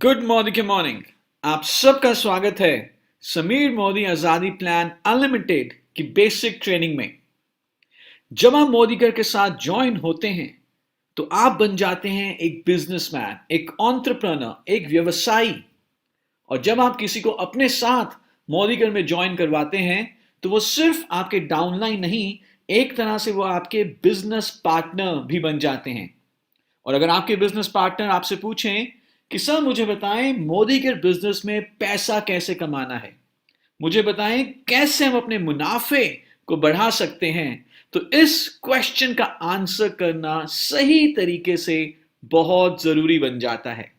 Good morning आप सबका स्वागत है समीर मोदी आजादी प्लान अनलिमिटेड की बेसिक ट्रेनिंग में। जब आप मोदीकर के साथ ज्वाइन होते हैं तो आप बन जाते हैं एक बिजनेसमैन, एक एंटरप्रेन्योर, एक व्यवसायी। और जब आप किसी को अपने साथ मोदीकर में ज्वाइन करवाते हैं तो वो सिर्फ आपके डाउनलाइन नहीं, एक तरह से वो आपके बिजनेस पार्टनर भी बन जाते हैं। और अगर आपके बिजनेस पार्टनर आपसे पूछें कि सर मुझे बताएं मोदी के बिजनेस में पैसा कैसे कमाना है, मुझे बताएं कैसे हम अपने मुनाफे को बढ़ा सकते हैं, तो इस क्वेश्चन का आंसर करना सही तरीके से बहुत जरूरी बन जाता है।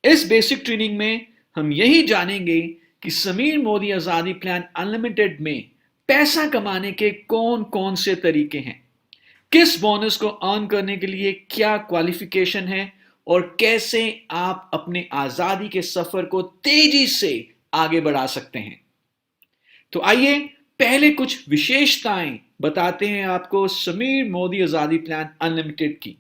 इस बेसिक ट्रेनिंग में हम यही जानेंगे कि समीर मोदी आजादी प्लान अनलिमिटेड में पैसा कमाने के कौन कौन से तरीके हैं, किस बोनस को अर्न करने के लिए क्या क्वालिफिकेशन है और कैसे आप अपने आजादी के सफर को तेजी से आगे बढ़ा सकते हैं। तो आइए पहले कुछ विशेषताएं बताते हैं आपको समीर मोदी आजादी प्लान अनलिमिटेड की।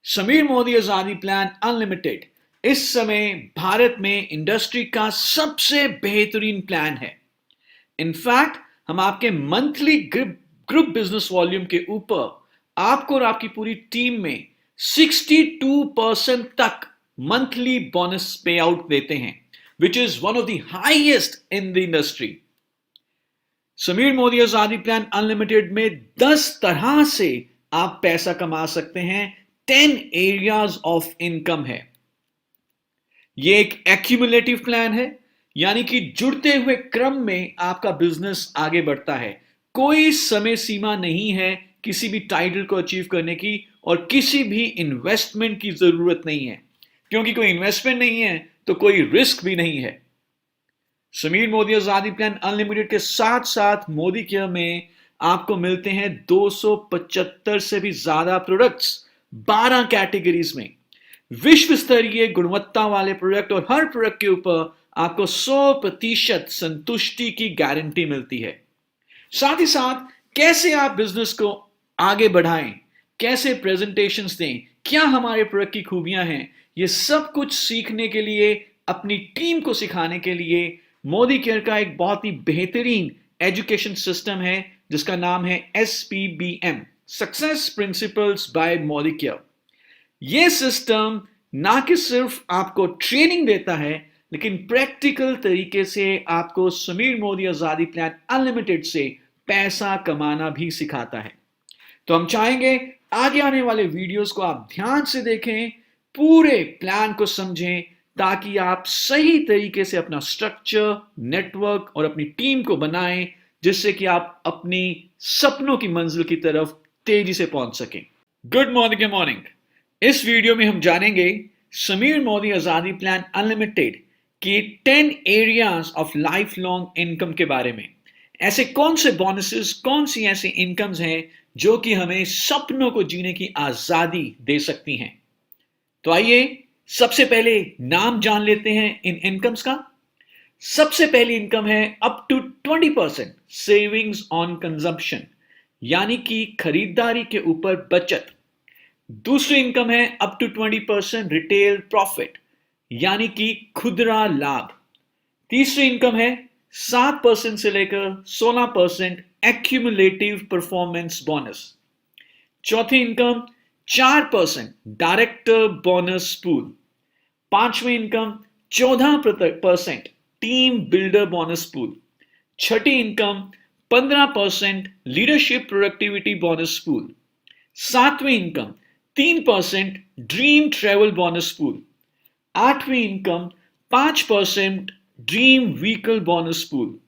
समीर मोदी आजादी प्लान अनलिमिटेड इस समय भारत में इंडस्ट्री का सबसे बेहतरीन प्लान है। इनफैक्ट हम आपके मंथली ग्रुप बिजनेस वॉल्यूम के ऊपर आपको और आपकी पूरी टीम में 62% तक मंथली बोनस पे आउट देते हैं, which is one of the highest in the industry. Sameer Modi आजादी प्लान अनलिमिटेड में 10 तरह से आप पैसा कमा सकते हैं। 10 एरियाज ऑफ इनकम है। यह एक एक्यूमुलेटिव प्लान है, यानी कि जुड़ते हुए क्रम में आपका बिजनेस आगे बढ़ता है। कोई समय सीमा नहीं है किसी भी टाइटल को अचीव करने की और किसी भी इन्वेस्टमेंट की जरूरत नहीं है, क्योंकि कोई इन्वेस्टमेंट नहीं है तो कोई रिस्क भी नहीं है। समीर मोदी आजादी प्लान अनलिमिटेड के साथ साथ मोदी केयर में आपको मिलते हैं 275 से भी ज्यादा प्रोडक्ट्स 12 कैटेगरीज में, विश्व स्तरीय गुणवत्ता वाले प्रोडक्ट, और हर प्रोडक्ट के ऊपर आपको 100% संतुष्टि की गारंटी मिलती है। साथ ही साथ कैसे आप बिजनेस को आगे बढ़ाएं, कैसे प्रेजेंटेशंस दें, क्या हमारे प्रोडक्ट की खूबियां हैं, ये सब कुछ सीखने के लिए, अपनी टीम को सिखाने के लिए मोदी केयर का एक बहुत ही बेहतरीन एजुकेशन सिस्टम है जिसका नाम है SPBM, success principles by Modi care. यह सिस्टम ना कि सिर्फ आपको ट्रेनिंग देता है, लेकिन प्रैक्टिकल तरीके से आपको समीर मोदी आजादी प्लान अनलिमिटेड से पैसा कमाना भी सिखाता है। तो हम चाहेंगे आगे आने वाले वीडियोस को आप ध्यान से देखें, पूरे प्लान को समझें, ताकि आप सही तरीके से अपना स्ट्रक्चर, नेटवर्क और अपनी टीम को बनाएं, जिससे कि आप अपनी सपनों की मंजिल की तरफ तेजी से पहुंच सकें। Good morning. इस वीडियो में हम जानेंगे समीर मोदी आजादी प्लान अनलिमिटेड की 10 areas of life long income के बारे में। ऐसे कौन से बोनसेस, कौन सी ऐसी इनकम्स हैं जो कि हमें सपनों को जीने की आजादी दे सकती हैं। तो आइए सबसे पहले नाम जान लेते हैं इन इनकम्स का। सबसे पहली इनकम है up to 20% savings on consumption, यानी कि खरीदारी के ऊपर बचत। दूसरी इनकम है अप टू 20% रिटेल प्रॉफिट, यानी कि खुदरा लाभ। तीसरी इनकम है 7% से लेकर 16% एक्यूमुलेटिव परफॉर्मेंस बोनस। चौथी इनकम 4% डायरेक्टर बोनस पूल। पांचवी income 14% team builder bonus pool. छठी income 15% leadership productivity bonus pool. सातवीं income 3% dream travel bonus pool. आठवीं income 5% dream vehicle bonus pool.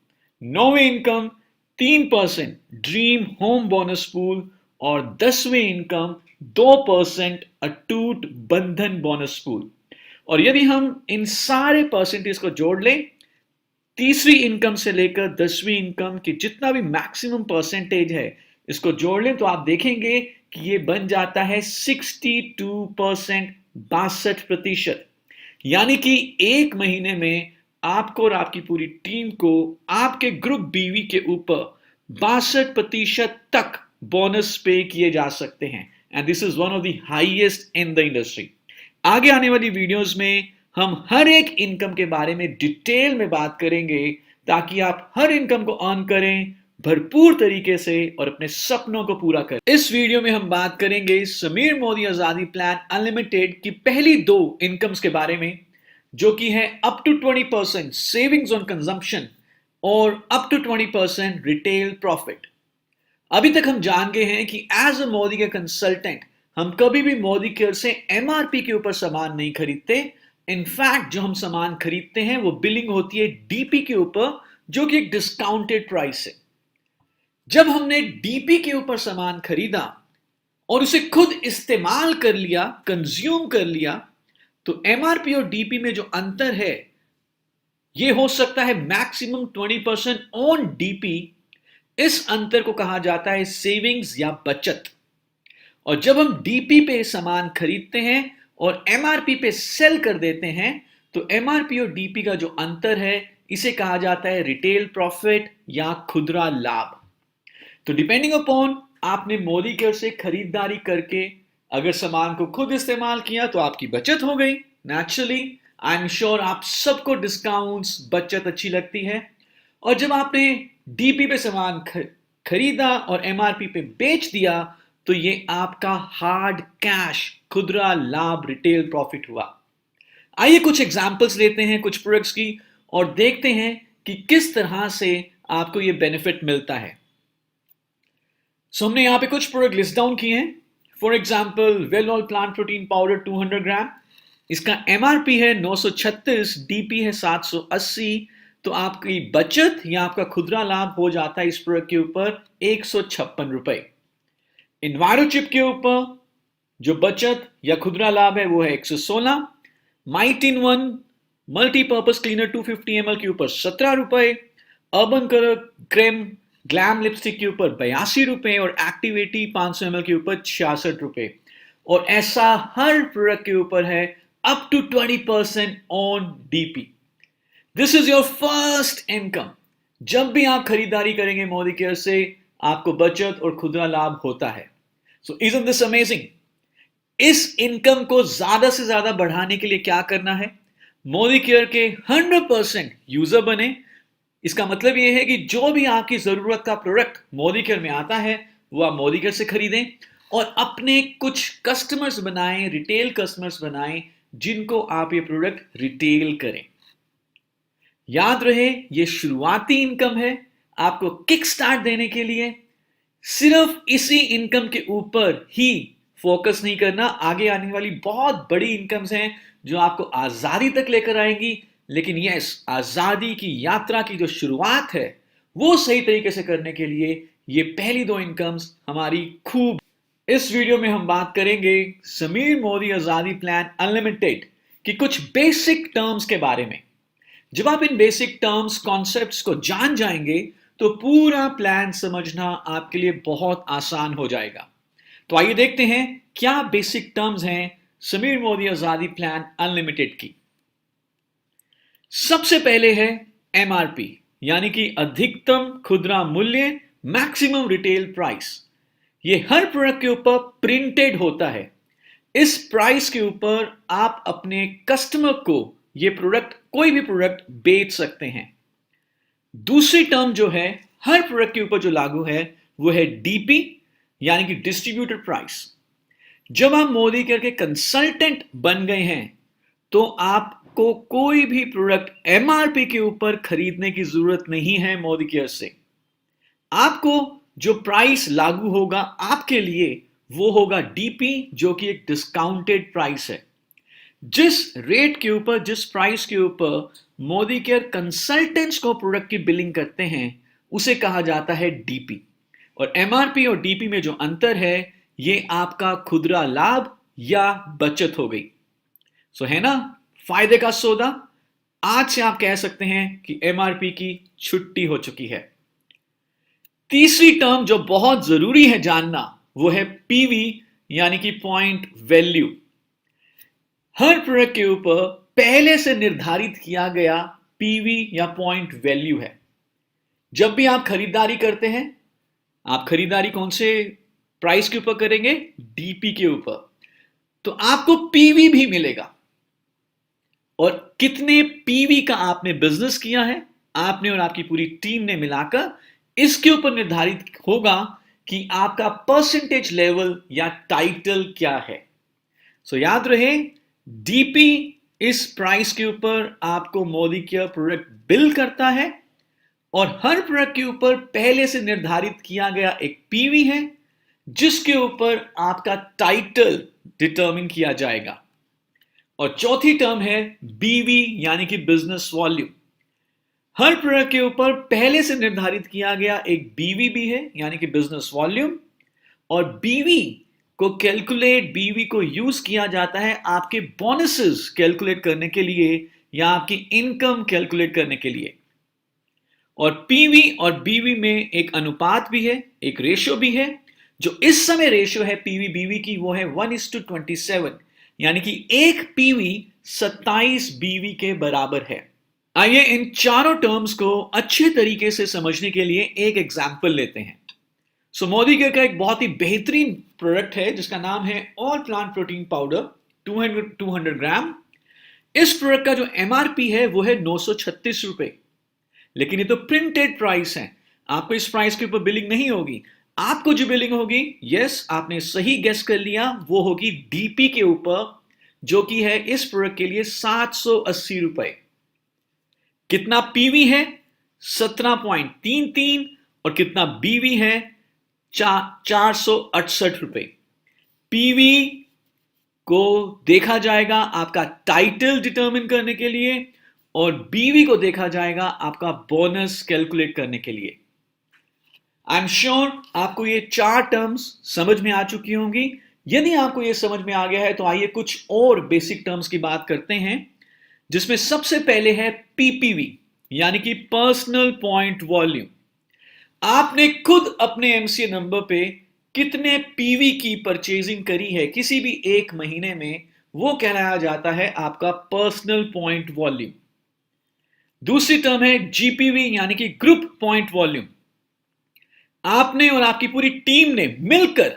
नौवीं income 3% dream home bonus pool और 10वीं income 2% अटूट बंधन बोनस पूल। और यदि हम इन सारे परसेंटेज को जोड़ लें, तीसरी इनकम से लेकर 10वीं इनकम की जितना भी मैक्सिमम परसेंटेज है, इसको जोड़ लें तो आप देखेंगे कि ये बन जाता है 62%, 62%। यानी कि एक महीने में आपको और आपकी पूरी टीम को आपके ग्रुप बीवी के ऊपर 62% तक बोनस पे किए जा सकते हैं, and this is one of the highest in the industry. आगे आने वाली वीडियोस में हम हर एक इनकम के बारे में डिटेल में बात करेंगे ताकि आप हर इनकम को अर्न करें भरपूर तरीके से और अपने सपनों को पूरा करें। इस वीडियो में हम बात करेंगे समीर मोदी आजादी प्लान अनलिमिटेड की पहली दो इनकम्स के बारे में, जो कि है up to 20% savings on consumption और अप टू 20% रिटेल प्रॉफिट। अभी तक हम जान गए हैं कि एज अ मोदी के कंसल्टेंट हम कभी भी मोदी केयर से एमआरपी के ऊपर सामान नहीं खरीदते। इनफैक्ट जो हम सामान खरीदते हैं वो बिलिंग होती है डीपी के ऊपर, जो कि एक डिस्काउंटेड प्राइस है। जब हमने डीपी के ऊपर सामान खरीदा और उसे खुद इस्तेमाल कर लिया, कंज्यूम कर लिया, तो एमआरपी और डीपी में जो अंतर है ये हो सकता है मैक्सिमम 20% ऑन डीपी। इस अंतर को कहा जाता है सेविंग्स या बचत। और जब हम डीपी पे सामान खरीदते हैं और एमआरपी पे सेल कर देते हैं, तो एमआरपी और डीपी का जो अंतर है इसे कहा जाता है रिटेल प्रॉफिट या खुदरा लाभ। तो डिपेंडिंग अपॉन आपने मोदी केयर से खरीदारी करके अगर सामान को खुद इस्तेमाल किया तो आपकी बचत हो गई। नेचुरली आई एम श्योर आप सबको डिस्काउंट्स, बचत अच्छी लगती है। और जब आपने डीपी पे सामान खरीदा और एमआरपी पे बेच दिया, तो ये आपका हार्ड कैश खुदरा लाभ रिटेल प्रॉफिट हुआ। आइए कुछ एग्जांपल्स लेते हैं कुछ प्रोडक्ट्स की और देखते हैं कि किस तरह से आपको ये बेनिफिट मिलता है। हमने यहां पे कुछ प्रोडक्ट लिस्ट डाउन किए हैं। For example well all plant protein powder 200 ग्राम, इसका एमआरपी है 936, डीपी है 780, तो आपकी बचत या आपका खुदरा लाभ हो जाता है इस प्रोडक्ट के ऊपर 156 रुपए। इन्वायरोचिप के ऊपर जो बचत या खुदरा लाभ है वो है 116। Mite in one multipurpose cleaner 250 ml के ऊपर 17 रुपए। Urban colour creme glam lipstick के ऊपर 82 रुपए और एक्टिविटी 500 ml के ऊपर 66 रुपए। और ऐसा हर प्रोडक्ट के ऊपर है up to 20% on DP. This is your first income. जब भी आप खरीदारी करेंगे मोदी केयर से, आपको बचत और खुदरा लाभ होता है। सो इजंट दिस अमेजिंग? इस इनकम को ज्यादा से ज्यादा बढ़ाने के लिए क्या करना है? मोदी केयर के 100% यूजर बने। इसका मतलब यह है कि जो भी आपकी जरूरत का प्रोडक्ट मोदी केयर में आता है वो आप मोदी केयर से खरीदें और अपने कुछ कस्टमर्स बनाएं, रिटेल कस्टमर्स बनाएं, जिनको आप ये प्रोडक्ट रिटेल करें। याद रहे ये शुरुआती इनकम है, आपको किक स्टार्ट देने के लिए। सिर्फ इसी इनकम के ऊपर ही फोकस नहीं करना, आगे आने वाली बहुत बड़ी इनकम्स हैं जो आपको आजादी तक लेकर आएंगी। लेकिन यस, आजादी की यात्रा की जो शुरुआत है वो सही तरीके से करने के लिए ये पहली दो इनकम्स हमारी खूब। इस वीडियो में हम बात करेंगे समीर मोदी आजादी प्लान अनलिमिटेड की कुछ बेसिक टर्म्स के बारे में। जब आप इन बेसिक टर्म्स, कॉन्सेप्ट्स को जान जाएंगे तो पूरा प्लान समझना आपके लिए बहुत आसान हो जाएगा। तो आइए देखते हैं क्या बेसिक टर्म्स हैं समीर मोदी आजादी प्लान अनलिमिटेड की। सबसे पहले है एमआरपी, यानी कि अधिकतम खुदरा मूल्य, मैक्सिमम रिटेल प्राइस। ये हर प्रोडक्ट के ऊपर प्रिंटेड होता है। इस प्राइस के ऊपर आप अपने कस्टमर को ये प्रोडक्ट, कोई भी प्रोडक्ट बेच सकते हैं। दूसरी टर्म जो है हर प्रोडक्ट के ऊपर जो लागू है वो है डीपी, यानी कि डिस्ट्रीब्यूटर प्राइस। जब आप मोदी केयर के कंसल्टेंट बन गए हैं तो आपको कोई भी प्रोडक्ट एमआरपी के ऊपर खरीदने की जरूरत नहीं है मोदी केयर से। आपको जो प्राइस लागू होगा आपके लिए वो होगा डीपी, जो कि एक डिस्काउंटेड प्राइस है। जिस रेट के ऊपर, जिस प्राइस के ऊपर मोदी केयर कंसल्टेंट्स को प्रोडक्ट की बिलिंग करते हैं उसे कहा जाता है डीपी। और एमआरपी और डीपी में जो अंतर है ये आपका खुदरा लाभ या बचत हो गई। सो है ना फायदे का सौदा। आज से आप कह सकते हैं कि एमआरपी की छुट्टी हो चुकी है। तीसरी टर्म जो बहुत जरूरी है जानना वो है पीवी, यानी कि पॉइंट वैल्यू। हर प्रोडक्ट के ऊपर पहले से निर्धारित किया गया पीवी या पॉइंट वैल्यू है। जब भी आप खरीदारी करते हैं, आप खरीदारी कौन से प्राइस के ऊपर करेंगे? डीपी के ऊपर। तो आपको पीवी भी मिलेगा। और कितने पीवी का आपने बिजनेस किया है, आपने और आपकी पूरी टीम ने मिलाकर, इसके ऊपर निर्धारित होगा कि आपका परसेंटेज लेवल या टाइटल क्या है। सो याद रहे, डीपी इस प्राइस के ऊपर आपको मोदी केयर प्रोडक्ट बिल करता है और हर प्रोडक्ट के ऊपर पहले से निर्धारित किया गया एक पीवी है जिसके ऊपर आपका टाइटल डिटरमिन किया जाएगा। और चौथी टर्म है बीवी यानी कि बिजनेस वॉल्यूम। हर प्रोडक्ट के ऊपर पहले से निर्धारित किया गया एक बीवी भी है यानी कि बिजनेस वॉल्यूम। और बीवी को यूज किया जाता है आपके बोनसेस कैलकुलेट करने के लिए या आपकी इनकम कैलकुलेट करने के लिए। और पीवी और बीवी में एक अनुपात भी है, एक रेशियो भी है। जो इस समय रेशियो है पीवी बीवी की वो है 1:27, यानी कि एक पीवी 27 बीवी के बराबर है। आइए इन चारों टर्म्स को अच्छे तरीके से समझने के लिए एक एग्जाम्पल लेते हैं। सो मोदी केयर का एक बहुत ही बेहतरीन प्रोडक्ट है जिसका नाम है ऑल प्लांट प्रोटीन पाउडर 200 ग्राम। इस प्रोडक्ट का जो एमआरपी है वो है 936 रुपए, लेकिन ये तो प्रिंटेड प्राइस है, आपको इस प्राइस के ऊपर बिलिंग नहीं होगी। आपको जो बिलिंग होगी, यस आपने सही गेस कर लिया, वो होगी डीपी के ऊपर, जो कि है इस प्रोडक्ट के लिए 780 रुपए। कितना पीवी है? 17.33। और कितना बीवी है? 468 रुपए। पीवी को देखा जाएगा आपका टाइटल डिटरमिन करने के लिए और बीवी को देखा जाएगा आपका बोनस कैलकुलेट करने के लिए। आई एम श्योर आपको ये चार टर्म्स समझ में आ चुकी होंगी। यदि आपको ये समझ में आ गया है तो आइए कुछ और बेसिक टर्म्स की बात करते हैं, जिसमें सबसे पहले है पीपीवी यानी कि पर्सनल पॉइंट वॉल्यूम। आपने खुद अपने एमसीए नंबर पे कितने पीवी की परचेजिंग करी है किसी भी एक महीने में, वो कहलाया जाता है आपका पर्सनल पॉइंट वॉल्यूम। दूसरी टर्म है जीपीवी यानी कि ग्रुप पॉइंट वॉल्यूम। आपने और आपकी पूरी टीम ने मिलकर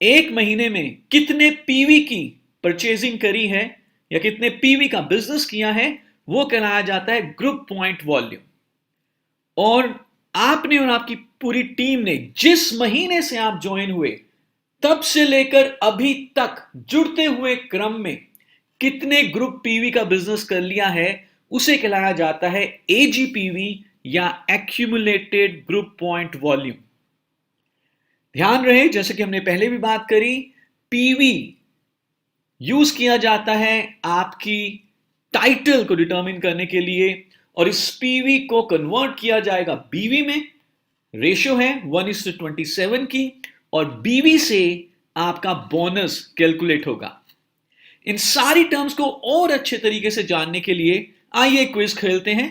एक महीने में कितने पीवी की परचेजिंग करी है या कितने पीवी का बिजनेस किया है, वो कहलाया जाता है ग्रुप पॉइंट वॉल्यूम। और आपने और आपकी पूरी टीम ने जिस महीने से आप ज्वाइन हुए तब से लेकर अभी तक जुड़ते हुए क्रम में कितने ग्रुप पीवी का बिजनेस कर लिया है, उसे कहलाया जाता है एजीपीवी या एक्यूमुलेटेड ग्रुप पॉइंट वॉल्यूम। ध्यान रहे, जैसे कि हमने पहले भी बात करी, पीवी यूज किया जाता है आपकी टाइटल को डिटरमिन करने के लिए और इस पीवी को कन्वर्ट किया जाएगा बीवी में। रेशियो है 1:27 की और बीवी से आपका बोनस कैलकुलेट होगा। इन सारी टर्म्स को और अच्छे तरीके से जानने के लिए आइए क्विज खेलते हैं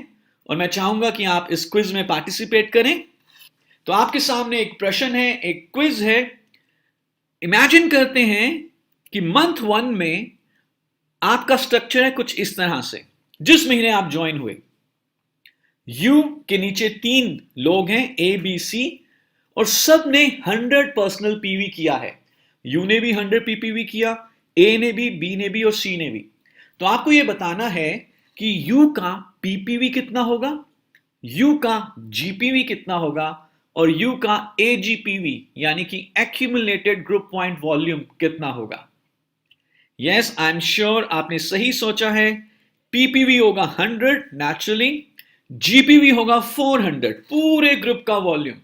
और मैं चाहूंगा कि आप इस क्विज में पार्टिसिपेट करें। तो आपके सामने एक प्रश्न है, एक क्विज है। इमेजिन करते हैं कि मंथ 1 में आपका स्ट्रक्चर है कुछ इस तरह से। जिस महीने आप ज्वाइन हुए, यू के नीचे 3 लोग हैं, ए बी सी, और सब ने 100 पर्सनल पीवी किया है। यू ने भी 100 पीपीवी किया, ए ने भी, बी ने भी और सी ने भी। तो आपको यह बताना है कि यू का पीपीवी कितना होगा, यू का जीपीवी कितना होगा और यू का एजीपीवी यानी कि एक्यूमुलेटेड ग्रुप पॉइंट वॉल्यूम कितना होगा। यस, आई एम श्योर आपने सही सोचा है। पीपीवी होगा 100 नेचुरली, जीपीवी होगा 400 पूरे ग्रुप का वॉल्यूम,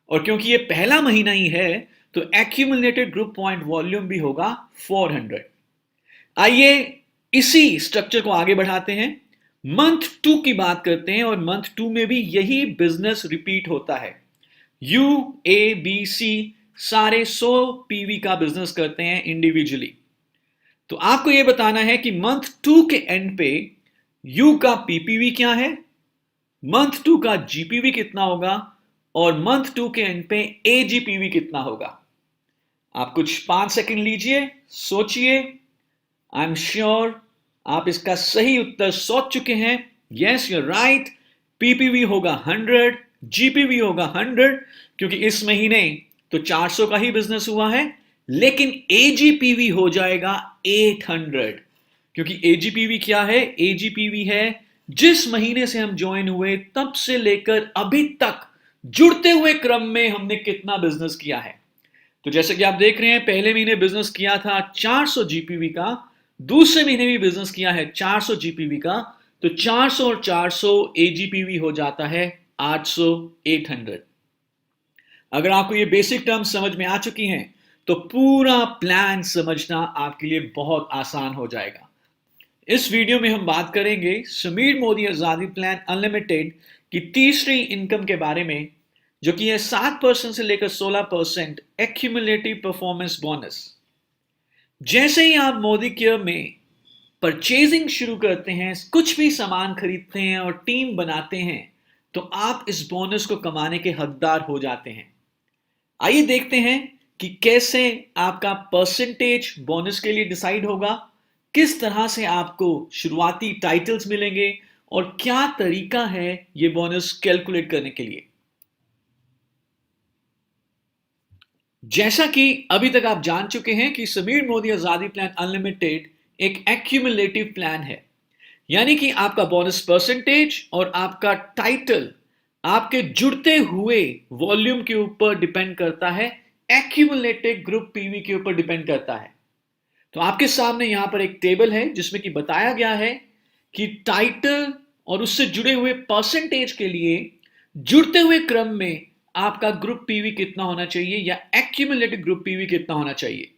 और क्योंकि ये पहला महीना ही है तो एक्यूमुलेटेड ग्रुप पॉइंट वॉल्यूम भी होगा 400। आइए इसी स्ट्रक्चर को आगे बढ़ाते हैं, मंथ 2 की बात करते हैं और मंथ 2 में भी यही बिजनेस रिपीट होता है। यू, ए, बी, सी सारे 100 पीवी का बिजनेस करते हैं इंडिविजुअली। तो आपको यह बताना है कि मंथ 2 के एंड पे यू का पीपीवी क्या है, मंथ 2 का जीपीवी कितना होगा और मंथ 2 के एंड पे एजीपीवी कितना होगा। आप कुछ 5 सेकंड लीजिए, सोचिए। आई एम श्योर आप इसका सही उत्तर सोच चुके हैं। Yes, you are right. PPV होगा 100, जीपीवी होगा 100, क्योंकि इस महीने तो 400 का ही बिजनेस हुआ है, लेकिन एजीपीवी हो जाएगा 800, क्योंकि एजीपीवी क्या है? एजीपीवी है जिस महीने से हम ज्वाइन हुए तब से लेकर अभी तक जुड़ते हुए क्रम में हमने कितना बिजनेस किया है। तो जैसे कि आप देख रहे हैं, पहले महीने बिजनेस किया था 400 जीपीवी का, दूसरे महीने भी बिजनेस किया है 400 जीपीवी का, तो 400 और 400 एजीपीवी हो जाता है 800, 800। अगर आपको ये बेसिक टर्म समझ में आ चुकी हैं तो पूरा प्लान समझना आपके लिए बहुत आसान हो जाएगा। इस वीडियो में हम बात करेंगे समीर मोदी आजादी प्लान अनलिमिटेड की तीसरी इनकम के बारे में, जो कि है 7% से लेकर 16% एक्यूमुलेटिव परफॉर्मेंस बोनस। जैसे ही आप मोदी केयर में परचेजिंग शुरू करते हैं, कुछ भी सामान खरीदते हैं और टीम बनाते हैं, तो आप इस बोनस को कमाने के हकदार हो जाते हैं। आइए देखते हैं कि कैसे आपका परसेंटेज बोनस के लिए डिसाइड होगा, किस तरह से आपको शुरुआती टाइटल्स मिलेंगे और क्या तरीका है ये बोनस कैलकुलेट करने के लिए। जैसा कि अभी तक आप जान चुके हैं कि समीर मोदी आजादी प्लान अनलिमिटेड एक एक्यूमुलेटिव प्लान है, यानी कि आपका बोनस परसेंटेज और आपका टाइटल आपके जुड़ते हुए वॉल्यूम के ऊपर डिपेंड करता है, एक्यूमुलेटेड ग्रुप पीवी के ऊपर डिपेंड करता है। तो आपके सामने यहां पर एक टेबल है जिसमें कि बताया गया है कि टाइटल और उससे जुड़े हुए परसेंटेज के लिए जुड़ते हुए क्रम में आपका ग्रुप पीवी कितना होना चाहिए या एक्यूमुलेटेड ग्रुप पीवी कितना होना चाहिए।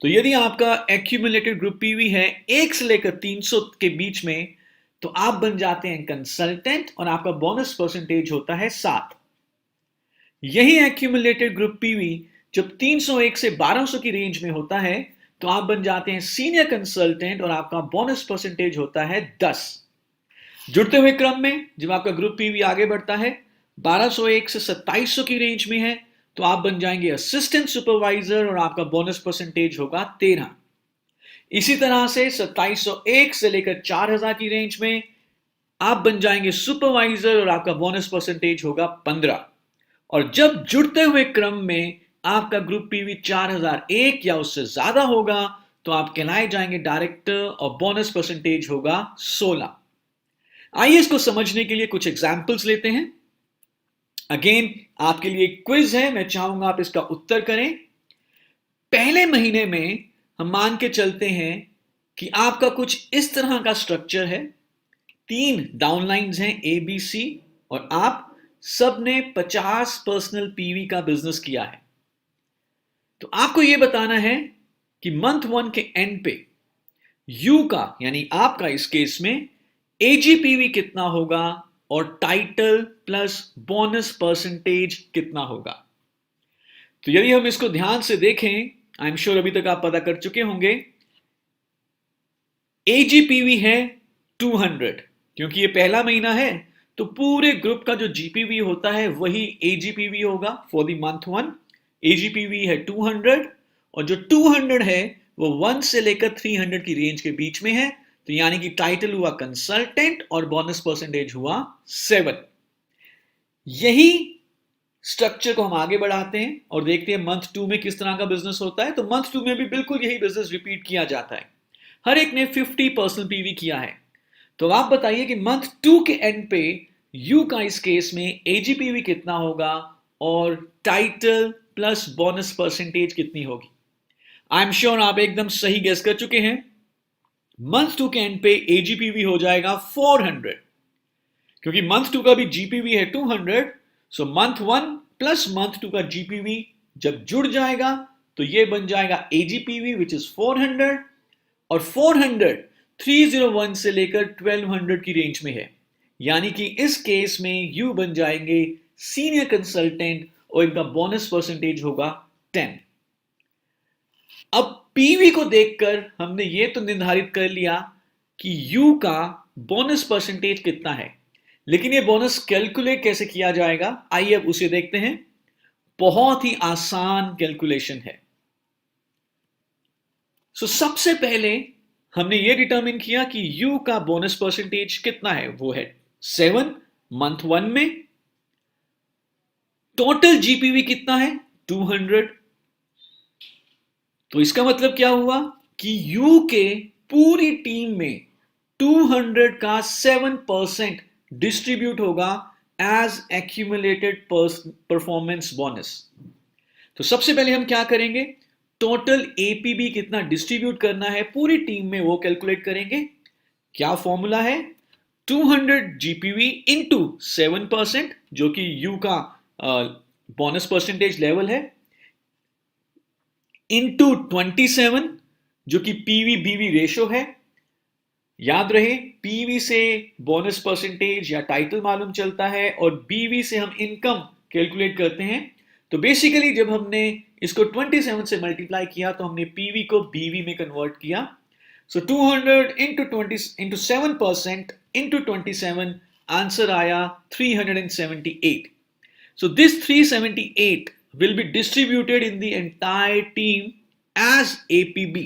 तो यदि आपका एक्यूमुलेटेड ग्रुप पीवी है 1 से लेकर 300 के बीच में, तो आप बन जाते हैं कंसल्टेंट और आपका बोनस परसेंटेज होता है 7। यही एक्यूमुलेटेड ग्रुप पीवी जब 301 से 1200 की रेंज में होता है, तो आप बन जाते हैं सीनियर कंसल्टेंट और आपका बोनस परसेंटेज होता है 10। जुड़ते हुए क्रम में जब आपका ग्रुप पीवी आगे बढ़ता है, 1201 से 2700 की रेंज में है, तो आप बन जाएंगे असिस्टेंट सुपरवाइजर और आपका बोनस परसेंटेज होगा 13। इसी तरह से 2701 से लेकर 4000 की रेंज में आप बन जाएंगे सुपरवाइजर और आपका बोनस परसेंटेज होगा 15। और जब जुड़ते हुए क्रम में आपका ग्रुप पीवी 4001 या उससे ज्यादा होगा, तो आप कहलाए जाएंगे डायरेक्टर और बोनस परसेंटेज होगा 16। आइए इसको समझने के लिए कुछ एग्जाम्पल्स लेते हैं। अगेन आपके लिए क्विज है, मैं चाहूंगा आप इसका उत्तर करें। पहले महीने में हम मान के चलते हैं कि आपका कुछ इस तरह का स्ट्रक्चर है, 3 डाउनलाइंस हैं ए बी सी, और आप सबने 50 पर्सनल पीवी का बिजनेस किया है। तो आपको यह बताना है कि मंथ 1 के एंड पे यू का, यानी आपका इस केस में एजीपीवी कितना होगा और टाइटल प्लस बोनस परसेंटेज कितना होगा। तो यदि हम इसको ध्यान से देखें, आई एम श्योर अभी तक आप पता कर चुके होंगे, एजीपीवी है 200, क्योंकि ये पहला महीना है, तो पूरे ग्रुप का जो जीपीवी होता है वही एजीपीवी होगा फॉर द मंथ 1। एजीपीवी है 200 और जो 200 है वो 1 से लेकर 300 की रेंज के बीच में है, तो यानी कि टाइटल हुआ कंसल्टेंट और बोनस परसेंटेज हुआ 7। यही स्ट्रक्चर को हम आगे बढ़ाते हैं और देखते हैं मंथ 2 में किस तरह का बिजनेस होता है। तो मंथ 2 में भी बिल्कुल यही बिजनेस रिपीट किया जाता है, हर एक ने 50 पर्सनल पीवी किया है। तो आप बताइए कि मंथ 2 के एंड पे यू का इस केस में एजीपीवी कितना होगा और टाइटल प्लस बोनस परसेंटेज कितनी होगी। आई एम श्योर आप एकदम सही गेस कर चुके हैं। मंथ 2 के एंड पे एजीपीवी हो जाएगा 400, क्योंकि मंथ 2 का भी जीपीवी है 200। सो मंथ 1 प्लस मंथ 2 का जीपीवी जब जुड़ जाएगा तो ये बन जाएगा एजीपीवी विच इज 400, और 400 301 से लेकर 1200 की रेंज में है, यानी कि इस केस में यू बन जाएंगे सीनियर कंसल्टेंट और इनका बोनस परसेंटेज होगा 10। अब पीवी को देखकर हमने ये तो निर्धारित कर लिया कि यू का बोनस परसेंटेज कितना है, लेकिन ये बोनस कैलकुलेट कैसे किया जाएगा, आइए अब उसे देखते हैं। बहुत ही आसान कैलकुलेशन है। सबसे पहले हमने ये डिटरमिन किया कि यू का बोनस परसेंटेज कितना है, वो है 7 मंथ 1 में। टोटल जीपीवी कितना है 200, तो इसका मतलब क्या हुआ कि यू के पूरी टीम में 200 का 7% डिस्ट्रीब्यूट होगा एज एक्यूमुलेटेड परफॉर्मेंस बोनस। तो सबसे पहले हम क्या करेंगे, टोटल एपीबी कितना डिस्ट्रीब्यूट करना है पूरी टीम में वो कैलकुलेट करेंगे। क्या फॉर्मूला है, 200 जीपीवी इंटू 7% जो कि यू का बोनस परसेंटेज लेवल है, इंटू 27 जो कि पीवी बीवी रेशो है। याद रहे पीवी से बोनस परसेंटेज या टाइटल मालूम चलता है और बीवी से हम इनकम कैलकुलेट करते हैं। तो बेसिकली जब हमने इसको 27 से मल्टीप्लाई किया तो हमने पीवी को बीवी में कन्वर्ट किया। सो 200 इंटू 20 इंटू 7% इंटू 27, आंसर आया 378। So this 378 will be distributed in the entire team as APB.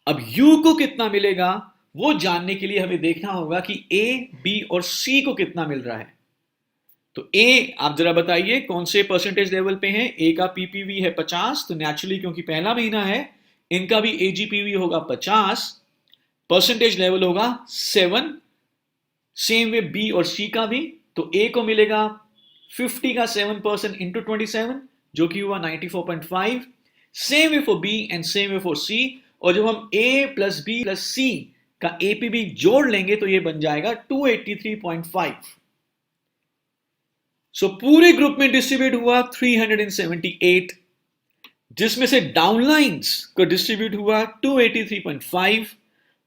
अब U को कितना मिलेगा वो जानने के लिए हमें देखना होगा कि A, B और C को कितना मिल रहा है। तो A आप जरा बताइए कौन से परसेंटेज लेवल पे है। A का PPV है 50, तो नेचुरली क्योंकि पहला महीना है इनका भी AGPV होगा 50, परसेंटेज लेवल होगा 7। सेम वे B और C का भी, तो A को मिलेगा 50 का 7% इंटू 27 जो कि हुआ 94.5। Same way for B and same way for C, और जब हम A plus B plus C का एपीबी जोड़ लेंगे तो ये बन जाएगा 283.5। सो पूरे ग्रुप में डिस्ट्रीब्यूट हुआ 378, जिसमें से डाउनलाइंस को डिस्ट्रीब्यूट हुआ 283.5।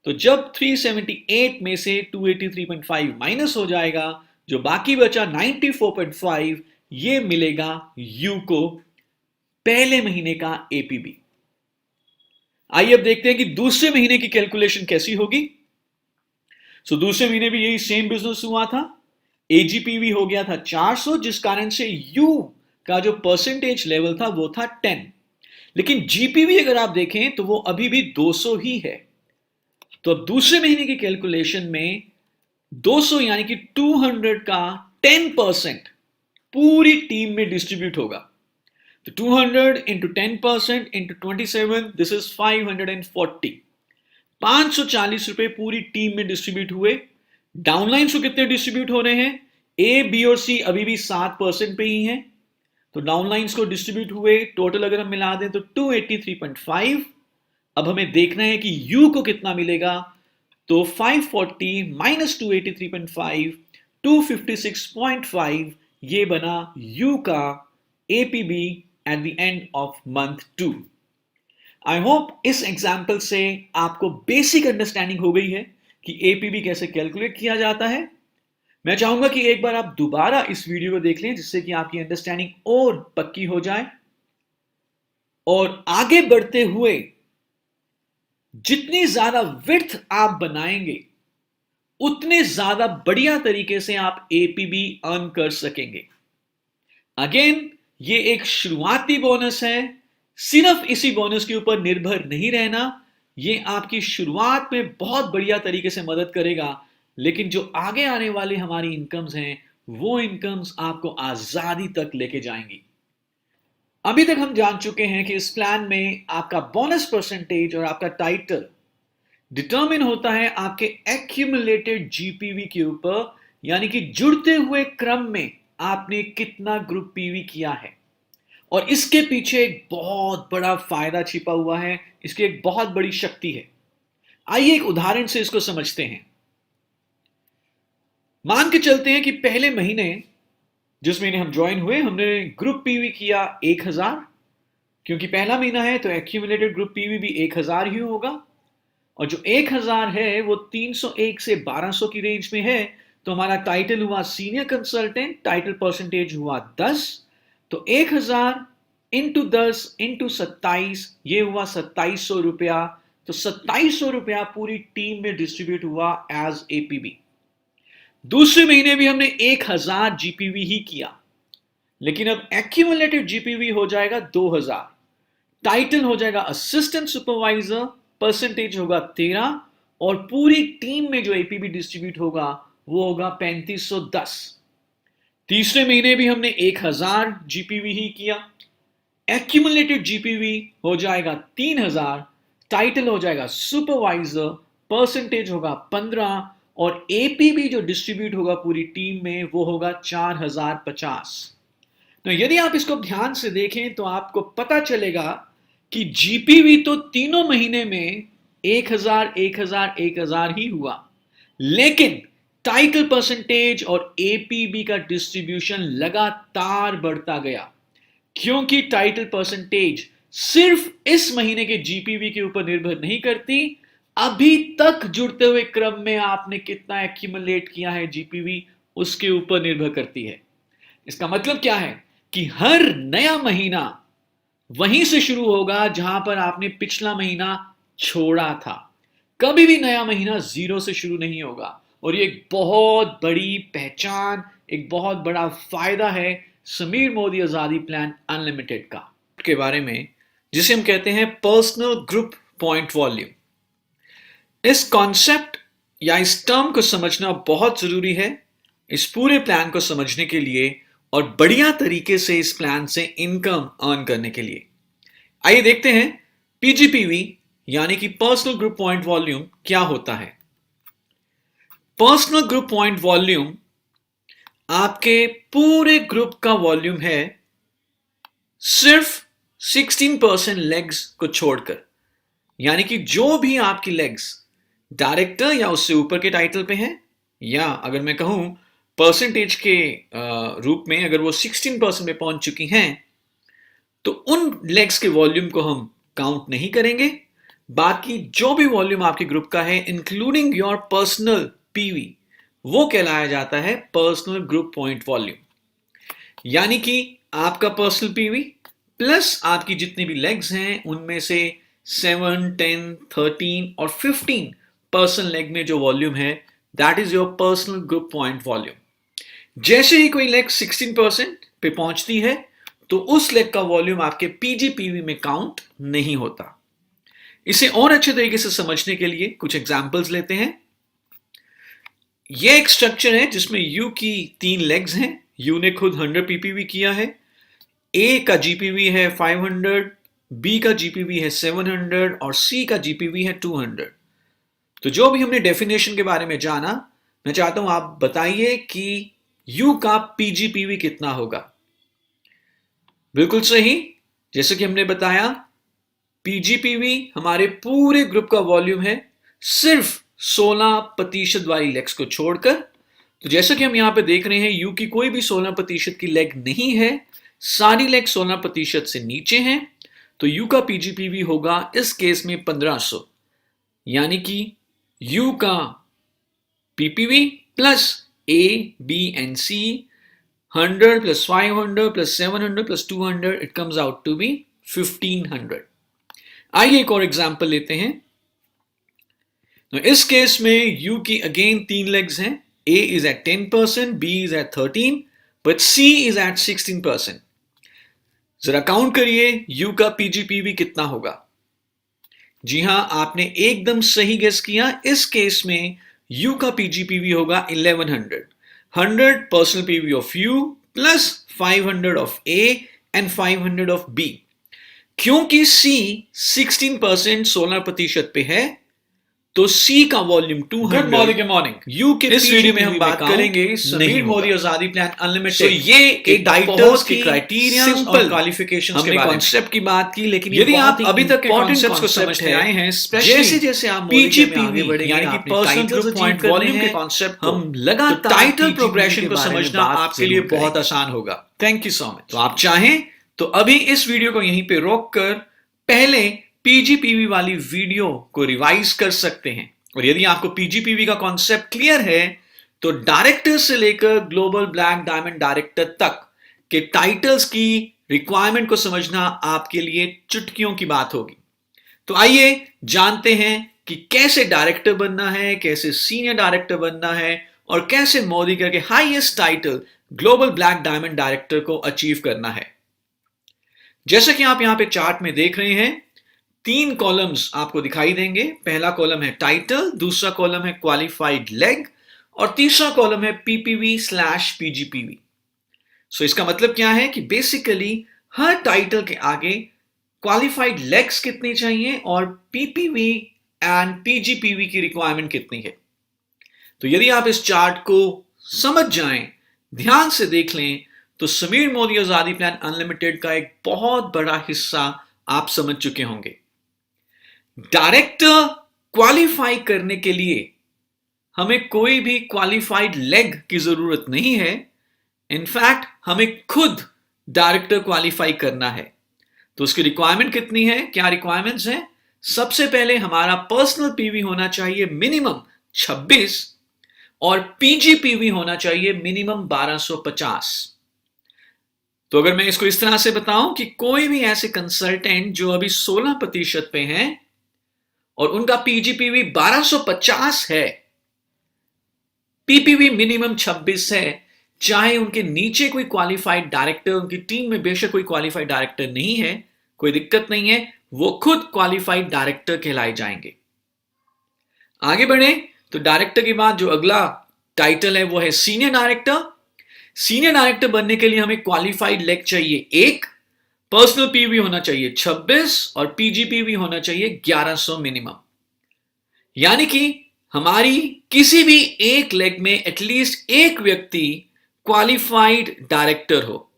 तो जब 378 में से 283.5 माइनस हो जाएगा, जो बाकी बचा 94.5 ये मिलेगा यू को पहले महीने का एपीबी। आइए अब देखते हैं कि दूसरे महीने की कैलकुलेशन कैसी होगी। सो दूसरे महीने भी यही सेम बिजनेस हुआ था, एजीपीवी हो गया था 400, जिस कारण से यू का जो परसेंटेज लेवल था वो था 10। लेकिन जीपीवी अगर आप देखें तो वो अभी भी 200 ही है। तो अब दूसरे महीने की कैलकुलेशन में 200 यानी कि 200 का 10% पूरी टीम में डिस्ट्रीब्यूट होगा। तो 200 इंटू 10% इंटू 27, दिस इज 540। 540 रुपए पूरी टीम में डिस्ट्रीब्यूट हुए। डाउनलाइंस को कितने डिस्ट्रीब्यूट हो रहे हैं, ए बी और सी अभी भी 7% पे ही हैं, तो डाउनलाइंस को डिस्ट्रीब्यूट हुए टोटल अगर हम मिला दें तो 283.5। अब हमें देखना है कि यू को कितना मिलेगा, तो 540 माइनस 283.5, 256.5 ये बना यू का APB at the end of month 2। I hope इस एग्जाम्पल से आपको बेसिक अंडरस्टैंडिंग हो गई है कि एपीबी कैसे कैलकुलेट किया जाता है। मैं चाहूंगा कि एक बार आप दोबारा इस वीडियो को देख लें जिससे कि आपकी अंडरस्टैंडिंग और पक्की हो जाए, और आगे बढ़ते हुए जितनी ज्यादा विड्थ आप बनाएंगे उतने ज्यादा बढ़िया तरीके से आप एपीबी अर्न कर सकेंगे। अगेन ये एक शुरुआती बोनस है, सिर्फ इसी बोनस के ऊपर निर्भर नहीं रहना। ये आपकी शुरुआत में बहुत बढ़िया तरीके से मदद करेगा, लेकिन जो आगे आने वाली हमारी इनकम्स हैं वो इनकम्स आपको आजादी तक लेके जाएंगी। अभी तक हम जान चुके हैं कि इस प्लान में आपका बोनस परसेंटेज और आपका टाइटल डिटरमिन होता है आपके एक्यूमुलेटेड जीपीवी के ऊपर, यानी कि जुड़ते हुए क्रम में आपने कितना ग्रुप पीवी किया है। और इसके पीछे एक बहुत बड़ा फायदा छिपा हुआ है, इसकी एक बहुत बड़ी शक्ति है। आइए एक उदाहरण से इसको समझते हैं। मान के चलते हैं कि पहले महीने जिस महीने हम ज्वाइन हुए हमने ग्रुप पीवी किया 1000, क्योंकि पहला महीना है तो एक्यूमुलेटेड ग्रुप पीवी भी 1000 ही होगा, और जो 1000 है वो 301 से 1200 की रेंज में है। तो हमारा टाइटल हुआ सीनियर कंसल्टेंट, टाइटल परसेंटेज हुआ 10, तो 1000 इंटू 10 इंटू 27 ये हुआ 2700 रुपया। तो 2700 रुपया पूरी टीम में डिस्ट्रीब्यूट हुआ एज एपीबी। दूसरे महीने भी हमने 1000 जीपीवी ही किया, लेकिन अब एक्यूमुलेटेड जीपीवी हो जाएगा 2000, टाइटल हो जाएगा असिस्टेंट सुपरवाइजर, परसेंटेज होगा 13, और पूरी टीम में जो एपीबी डिस्ट्रीब्यूट होगा वो होगा 3510। तीसरे महीने भी हमने 1000 जीपीवी ही किया, एक्यूमुलेटेड जीपीवी हो जाएगा 3000, टाइटल हो जाएगा सुपरवाइजर, परसेंटेज होगा 15 और एपीबी जो डिस्ट्रीब्यूट होगा पूरी टीम में वो होगा 4050। तो यदि आप इसको ध्यान से देखें तो आपको पता चलेगा कि जीपीवी तो तीनों महीने में 1000 1000 1000 ही हुआ, लेकिन टाइटल परसेंटेज और एपीबी का डिस्ट्रीब्यूशन लगातार बढ़ता गया, क्योंकि टाइटल परसेंटेज सिर्फ इस महीने के जीपीवी के ऊपर निर्भर नहीं करती, अभी तक जुड़ते हुए क्रम में आपने कितना एक्यूमुलेट किया है जीपीवी उसके ऊपर निर्भर करती है। इसका मतलब क्या है कि हर नया महीना वहीं से शुरू होगा जहां पर आपने पिछला महीना छोड़ा था। कभी भी नया महीना जीरो से शुरू नहीं होगा, और ये एक बहुत बड़ी पहचान, एक बहुत बड़ा फायदा है समीर मोदी आजादी प्लान अनलिमिटेड का के बारे में, जिसे हम कहते हैं पर्सनल ग्रुप पॉइंट वॉल्यूम। इस कॉन्सेप्ट या इस टर्म को समझना बहुत जरूरी है इस पूरे प्लान को समझने के लिए और बढ़िया तरीके से इस प्लान से इनकम अर्न करने के लिए। आइए देखते हैं पीजीपीवी यानी कि पर्सनल ग्रुप पॉइंट वॉल्यूम क्या होता है। पर्सनल ग्रुप पॉइंट वॉल्यूम आपके पूरे ग्रुप का वॉल्यूम है, सिर्फ 16% लेग्स को छोड़कर। यानी कि जो भी आपकी लेग्स डायरेक्टर या उससे ऊपर के टाइटल पे हैं, या अगर मैं कहूं परसेंटेज के रूप में अगर वो 16% पे पहुंच चुकी हैं, तो उन लेग्स के वॉल्यूम को हम काउंट नहीं करेंगे। बाकी जो भी वॉल्यूम आपके ग्रुप का है इंक्लूडिंग योर पर्सनल पीवी, वो कहलाया जाता है पर्सनल ग्रुप पॉइंट वॉल्यूम। यानी कि आपका पर्सनल पीवी प्लस आपकी जितनी भी लेग्स हैं उनमें से 7, 10, 13 और 15 पर्सन लेग में जो वॉल्यूम है that is your personal group point volume. जैसे ही कोई लेग 16% पे पहुंचती है तो उस लेग का वॉल्यूम आपके पीजीपीवी में काउंट नहीं होता। इसे और अच्छे तरीके से समझने के लिए कुछ एग्जांपल्स लेते हैं। यह एक स्ट्रक्चर है जिसमें यू की 3 लेग्स हैं। यू ने खुद 100 पीपीवी किया है, ए का जीपीवी है 500, बी का जीपीवी है 700 और सी का जीपीवी है 200। तो जो भी हमने डेफिनेशन के बारे में जाना, मैं चाहता हूं आप बताइए कि यू का पीजीपीवी कितना होगा। बिल्कुल सही, जैसे कि हमने बताया पीजीपीवी हमारे पूरे ग्रुप का वॉल्यूम है सिर्फ 16% वाली लेग्स को छोड़कर। तो जैसा कि हम यहां पे देख रहे हैं यू की कोई भी 16% की लेग नहीं है, सारी लेग 16% से नीचे हैं, तो यू का पीजीपीवी होगा इस केस में 1500। यानी कि यू का PPV plus A B and C 100 plus 500 plus 700 plus 200 it comes out to be 1500। आइए एक और एग्जांपल लेते हैं। तो इस केस में यू की अगेन 3 लेग्स हैं। A is at 10%, B is at 13, but C is at 16%। जरा काउंट करिए यू का पीजीपीवी कितना होगा। जी हां, आपने एकदम सही गेस किया। इस केस में यू का पीजीपीवी होगा 1100। 100 personal PV of U plus 500 of A and 500 of B। क्योंकि C 16% 16% पे है तो C का volume 200। Good morning morning. You के इस वीडियो में हम बात करेंगे समीर मोदी आजादी प्लान अनलिमिटेड। ये एक टाइटल्स की क्राइटेरिया और क्वालिफिकेशंस के बारे में कॉन्सेप्ट की बात की, लेकिन यदि आप अभी तक कॉन्सेप्ट्स को समझते आए हैं, जैसे जैसे आप पीजीपीवी यानी कि पर्सनल ग्रुप पॉइंट वॉल्यूम के कॉन्सेप्ट हम लगातार टाइटल प्रोग्रेशन को समझना आपके लिए बहुत आसान होगा। Thank you so much. तो आप चाहें तो अभी इस वीडियो को यहीं पे रोककर पहले पीजीपीवी वाली वीडियो को रिवाइज कर सकते हैं, और यदि आपको पीजीपीवी का कॉन्सेप्ट क्लियर है तो डायरेक्टर से लेकर ग्लोबल ब्लैक डायमंड डायरेक्टर तक के टाइटल्स की रिक्वायरमेंट को समझना आपके लिए चुटकियों की बात होगी। तो आइए जानते हैं कि कैसे डायरेक्टर बनना है, कैसे सीनियर डायरेक्टर बनना है और कैसे मोदी के highest title global black diamond director को अचीव करना है। जैसा कि आप यहां पे चार्ट में देख रहे हैं 3 कॉलम्स आपको दिखाई देंगे। पहला कॉलम है टाइटल, दूसरा कॉलम है क्वालिफाइड लेग और तीसरा कॉलम है पीपीवी स्लैश पीजीपीवी। सो इसका मतलब क्या है कि बेसिकली हर टाइटल के आगे क्वालिफाइड लेग्स कितनी चाहिए और पीपीवी एंड पीजीपीवी की रिक्वायरमेंट कितनी है। तो यदि आप इस चार्ट को समझ जाएं, ध्यान से देख लें, तो समीर मोदी आजादी प्लान अनलिमिटेड का एक बहुत बड़ा हिस्सा आप समझ चुके होंगे। डायरेक्टर क्वालिफाई करने के लिए हमें कोई भी क्वालिफाइड लेग की जरूरत नहीं है। इनफैक्ट हमें खुद डायरेक्टर क्वालिफाई करना है। तो उसकी रिक्वायरमेंट कितनी है, क्या रिक्वायरमेंट्स हैं? सबसे पहले हमारा पर्सनल पीवी होना चाहिए मिनिमम 26 और पीजीपीवी होना चाहिए मिनिमम 1250। तो अगर मैं इसको इस तरह से बताऊं कि कोई भी ऐसे कंसल्टेंट जो अभी 16% पे हैं और उनका पीजीपीवी 1250 है, पीपीवी मिनिमम 26 है, चाहे उनके नीचे कोई क्वालिफाइड डायरेक्टर, उनकी टीम में बेशक कोई क्वालिफाइड डायरेक्टर नहीं है, कोई दिक्कत नहीं है, वो खुद क्वालिफाइड डायरेक्टर कहलाए जाएंगे। आगे बढ़े तो डायरेक्टर के बाद जो अगला टाइटल है वो है सीनियर डायरेक्टर। सीनियर डायरेक्टर बनने के लिए हमें क्वालिफाइड लेग चाहिए 1, पर्सनल पीवी होना चाहिए 26 और पीजीपीवी होना चाहिए 1100 मिनिमम। यानी कि हमारी किसी भी एक लेग में एटलीस्ट एक व्यक्ति क्वालिफाइड डायरेक्टर हो।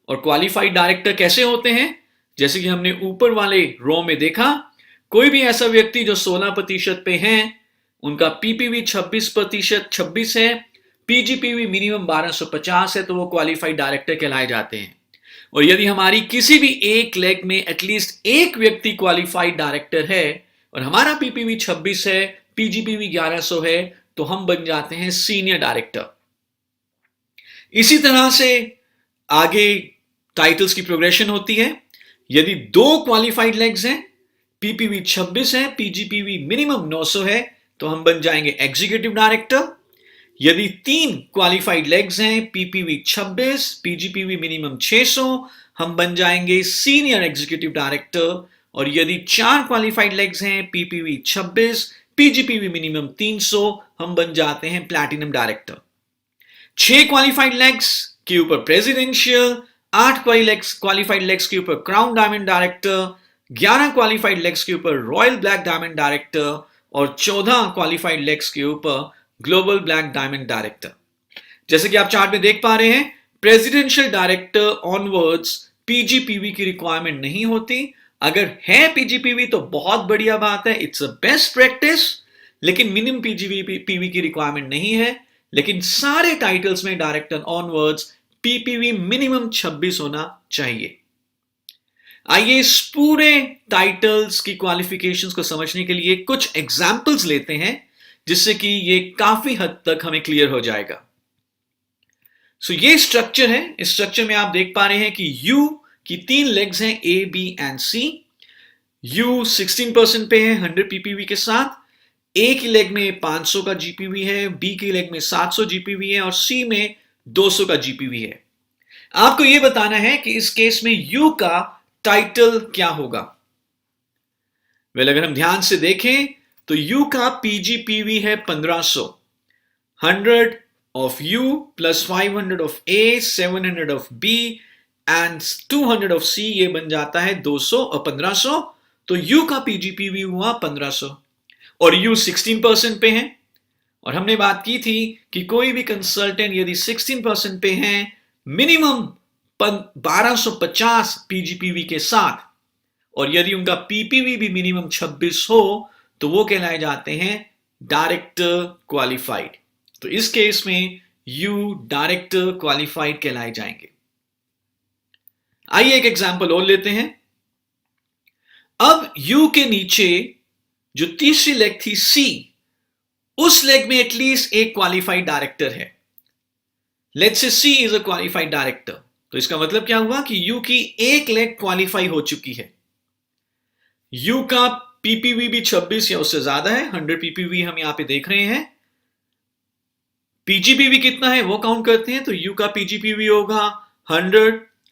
और क्वालिफाइड डायरेक्टर कैसे होते हैं? जैसे कि हमने ऊपर वाले रो में देखा, कोई भी ऐसा व्यक्ति जो 16% पे है, उनका पीपीवी 26% है, पीजीपीवी मिनिमम 1250 है, तो वो क्वालिफाइड डायरेक्टर कहलाए जाते हैं। और यदि हमारी किसी भी एक लेग में एटलीस्ट एक व्यक्ति क्वालिफाइड डायरेक्टर है और हमारा पीपीवी 26 है, पीजीपीवी 1100 है, तो हम बन जाते हैं सीनियर डायरेक्टर। इसी तरह से आगे टाइटल्स की प्रोग्रेशन होती है। यदि 2 क्वालिफाइड लेग्स हैं, पीपीवी 26 है, पीजीपीवी मिनिमम 900 है, तो हम बन जाएंगे एग्जीक्यूटिव डायरेक्टर। यदि 3 क्वालिफाइड लेग्स हैं, पीपीवी 26, पीजीपीवी मिनिमम 600, हम बन जाएंगे सीनियर एग्जीक्यूटिव डायरेक्टर। और यदि 4 क्वालिफाइड लेग्स हैं, पीपीवी 26, पीजीपीवी मिनिमम 300, हम बन जाते हैं प्लैटिनम डायरेक्टर। 6 क्वालिफाइड लेग्स के ऊपर प्रेसिडेंशियल, 8 क्वालिफाइड लेग्स के ऊपर crown diamond director, 11 qualified legs के ऊपर रॉयल ब्लैक डायमंड डायरेक्टर और 14 क्वालिफाइड लेग्स के ऊपर ग्लोबल ब्लैक डायमंड डायरेक्टर। जैसे कि आप चार्ट में देख पा रहे हैं, प्रेसिडेंशियल डायरेक्टर ऑनवर्ड्स पीजीपीवी की रिक्वायरमेंट नहीं होती। अगर है पीजीपीवी तो बहुत बढ़िया बात है, इट्स अ बेस्ट प्रैक्टिस, लेकिन मिनिमम पीजीपीवी की रिक्वायरमेंट नहीं है। लेकिन सारे टाइटल्स में डायरेक्टर ऑनवर्ड्स पीपीवी मिनिमम 26 होना चाहिए। आइए इस पूरे टाइटल्स की क्वालिफिकेशंस को समझने के लिए कुछ एग्जांपल्स लेते हैं, जिससे कि ये काफी हद तक हमें क्लियर हो जाएगा। सो ये स्ट्रक्चर है। इस स्ट्रक्चर में आप देख पा रहे हैं कि यू की 3 लेग्स हैं, ए, बी एंड सी। यू 16% पे है 100 पीपीवी के साथ। ए की लेग में 500 का जीपीवी है, बी की लेग में 700 जीपीवी है और सी में 200 का जीपीवी है। आपको यह बताना है कि इस केस में यू का टाइटल क्या होगा। अगर हम ध्यान से देखें तो यू का पीजीपीवी है 1500, 100 of U plus 500 of A, 700 of B and 200 of C, ये बन जाता है 200 और 1500। तो यू का पीजीपीवी हुआ 1500 और यू 16% पे है। और हमने बात की थी कि कोई भी कंसल्टेंट यदि 16% पे हैं, मिनिमम 1250 पीजीपीवी के साथ, और यदि उनका पीपीवी भी मिनिमम 26 हो, तो वो कहलाए जाते हैं डायरेक्टर क्वालिफाइड। तो इस केस में यू डायरेक्टर क्वालिफाइड कहलाए जाएंगे। आइए एक एग्जांपल और लेते हैं। अब यू के नीचे जो तीसरी लेग थी सी, उस लेग में एटलीस्ट एक क्वालिफाइड डायरेक्टर है। Let's say C is a qualified director. तो इसका मतलब क्या हुआ कि यू की एक लेग क्वालिफाई हो चुकी है। यू का पीपीवी भी 26 या उससे ज्यादा है, 100 पीपीवी हम यहां पे देख रहे हैं। पीजीपीवी कितना है वो काउंट करते हैं, तो यू का पीजीपीवी होगा 100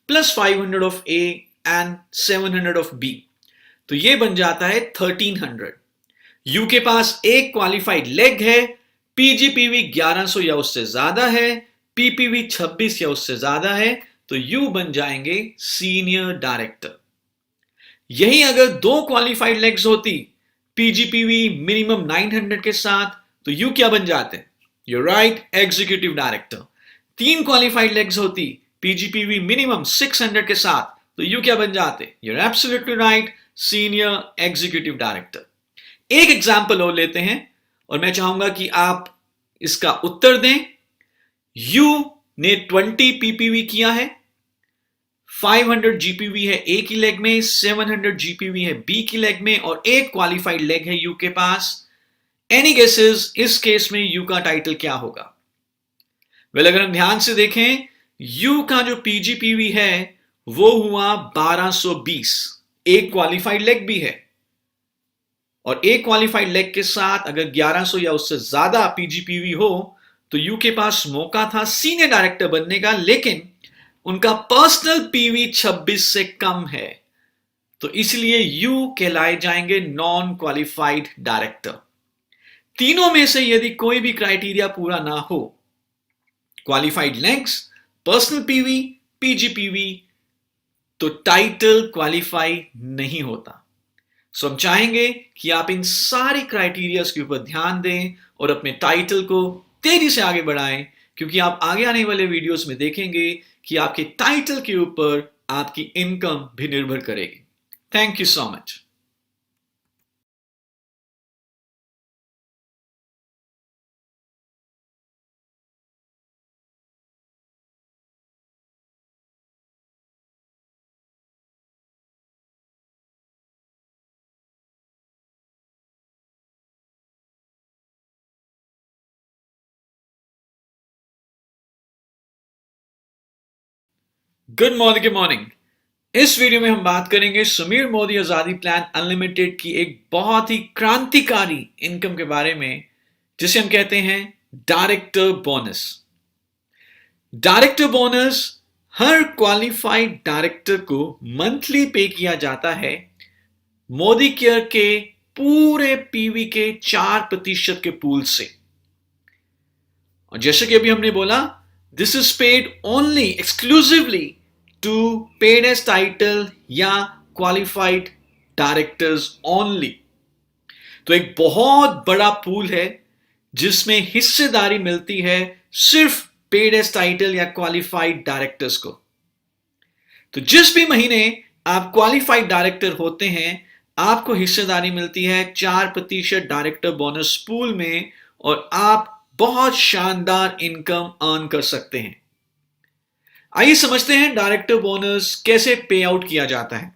plus 500 of A and 700 of B, तो ये बन जाता है 1300। यू के पास एक क्वालिफाइड लेग है, पीजीपीवी 1100 या उससे ज्यादा है, पीपीवी 26 या उससे ज्यादा है, तो यू बन जाएंगे सीनियर डायरेक्टर। यही अगर दो क्वालिफाइड लेग्स होती, पीजीपीवी मिनिमम 900 के साथ, तो यू क्या बन जाते? You right, executive director. तीन क्वालिफाइड लेग्स होती, पीजीपीवी मिनिमम 600 के साथ, तो यू क्या बन जाते? You absolutely right, senior executive director. एक एग्जाम्पल और लेते हैं और मैं चाहूंगा कि आप इसका उत्तर दें। यू ने 20 पीपीवी किया है, 500 जीपीवी है ए की लेग में, 700 जीपीवी है बी की लेग में, और एक क्वालिफाइड लेग है यू के पास। एनी गेसेस इस केस में यू का टाइटल क्या होगा? वेल, अगर हम ध्यान से देखें, यू का जो पीजीपीवी है वो हुआ 1220। एक क्वालिफाइड लेग भी है, और एक क्वालिफाइड लेग के साथ अगर 1100 या उससे ज्यादा पीजीपीवी हो तो यू के पास मौका था सीनियर डायरेक्टर बनने का, लेकिन उनका पर्सनल पीवी 26 से कम है, तो इसलिए यू कहलाए जाएंगे नॉन क्वालिफाइड डायरेक्टर। तीनों में से यदि कोई भी क्राइटेरिया पूरा ना हो, क्वालिफाइड लेग्स, पर्सनल पीवी, पीजीपीवी, तो टाइटल क्वालिफाई नहीं होता। सो हम चाहेंगे कि आप इन सारी क्राइटेरियाज के ऊपर ध्यान दें और अपने टाइटल को तेजी से आगे बढ़ाएं, क्योंकि आप आगे आने वाले वीडियोस में देखेंगे कि आपके टाइटल के ऊपर आपकी इनकम भी निर्भर करेगी। Thank you so much. Good morning, good morning. इस वीडियो में हम बात करेंगे समीर मोदी आजादी प्लान अनलिमिटेड की एक बहुत ही क्रांतिकारी इनकम के बारे में, जिसे हम कहते हैं डायरेक्टर बोनस। डायरेक्टर बोनस हर क्वालिफाइड डायरेक्टर को मंथली पे किया जाता है मोदी केयर के पूरे पीवी के 4% के पूल से। और जैसे कि अभी हमने बोला, this is paid only exclusively to paid as title या क्वालिफाइड डायरेक्टर्स ओनली। तो एक बहुत बड़ा पूल है जिसमें हिस्सेदारी मिलती है सिर्फ पेड एज टाइटल या क्वालिफाइड डायरेक्टर्स को। तो जिस भी महीने आप क्वालिफाइड डायरेक्टर होते हैं, आपको हिस्सेदारी मिलती है 4% डायरेक्टर बोनस पूल में, और आप बहुत शानदार इनकम अर्न कर सकते हैं। आइए समझते हैं डायरेक्टर बोनस कैसे पे आउट किया जाता है।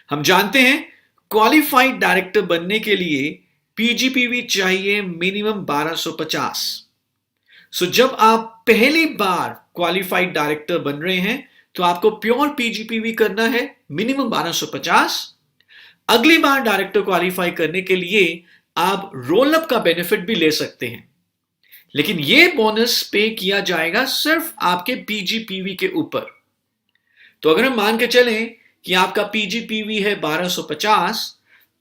हम जानते हैं क्वालिफाइड डायरेक्टर बनने के लिए पीजीपीवी चाहिए मिनिमम 1250। सो जब आप पहली बार क्वालिफाइड डायरेक्टर बन रहे हैं तो आपको प्योर पीजीपीवी करना है मिनिमम 1250। अगली बार डायरेक्टर क्वालिफाई करने के लिए आप रोल अप का बेनिफिट भी ले सकते हैं, लेकिन यह बोनस पे किया जाएगा सिर्फ आपके पीजीपीवी के ऊपर। तो अगर हम मान के चलें कि आपका पीजीपीवी है 1250,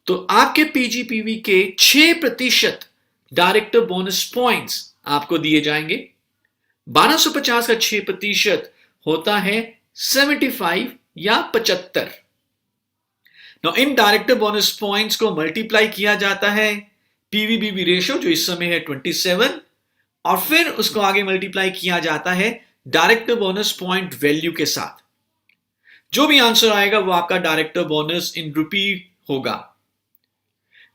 तो आपके पीजीपीवी के 6% डायरेक्टर बोनस पॉइंट्स आपको दिए जाएंगे। 1250 का 6% होता है 75 या 75। now इन डायरेक्टर बोनस पॉइंट्स को मल्टीप्लाई किया जाता है पीवीबीवी रेशो जो इस समय है 27, और फिर उसको आगे मल्टीप्लाई किया जाता है डायरेक्टर बोनस पॉइंट वैल्यू के साथ। जो भी आंसर आएगा वो आपका डायरेक्टर बोनस इन रुपी होगा।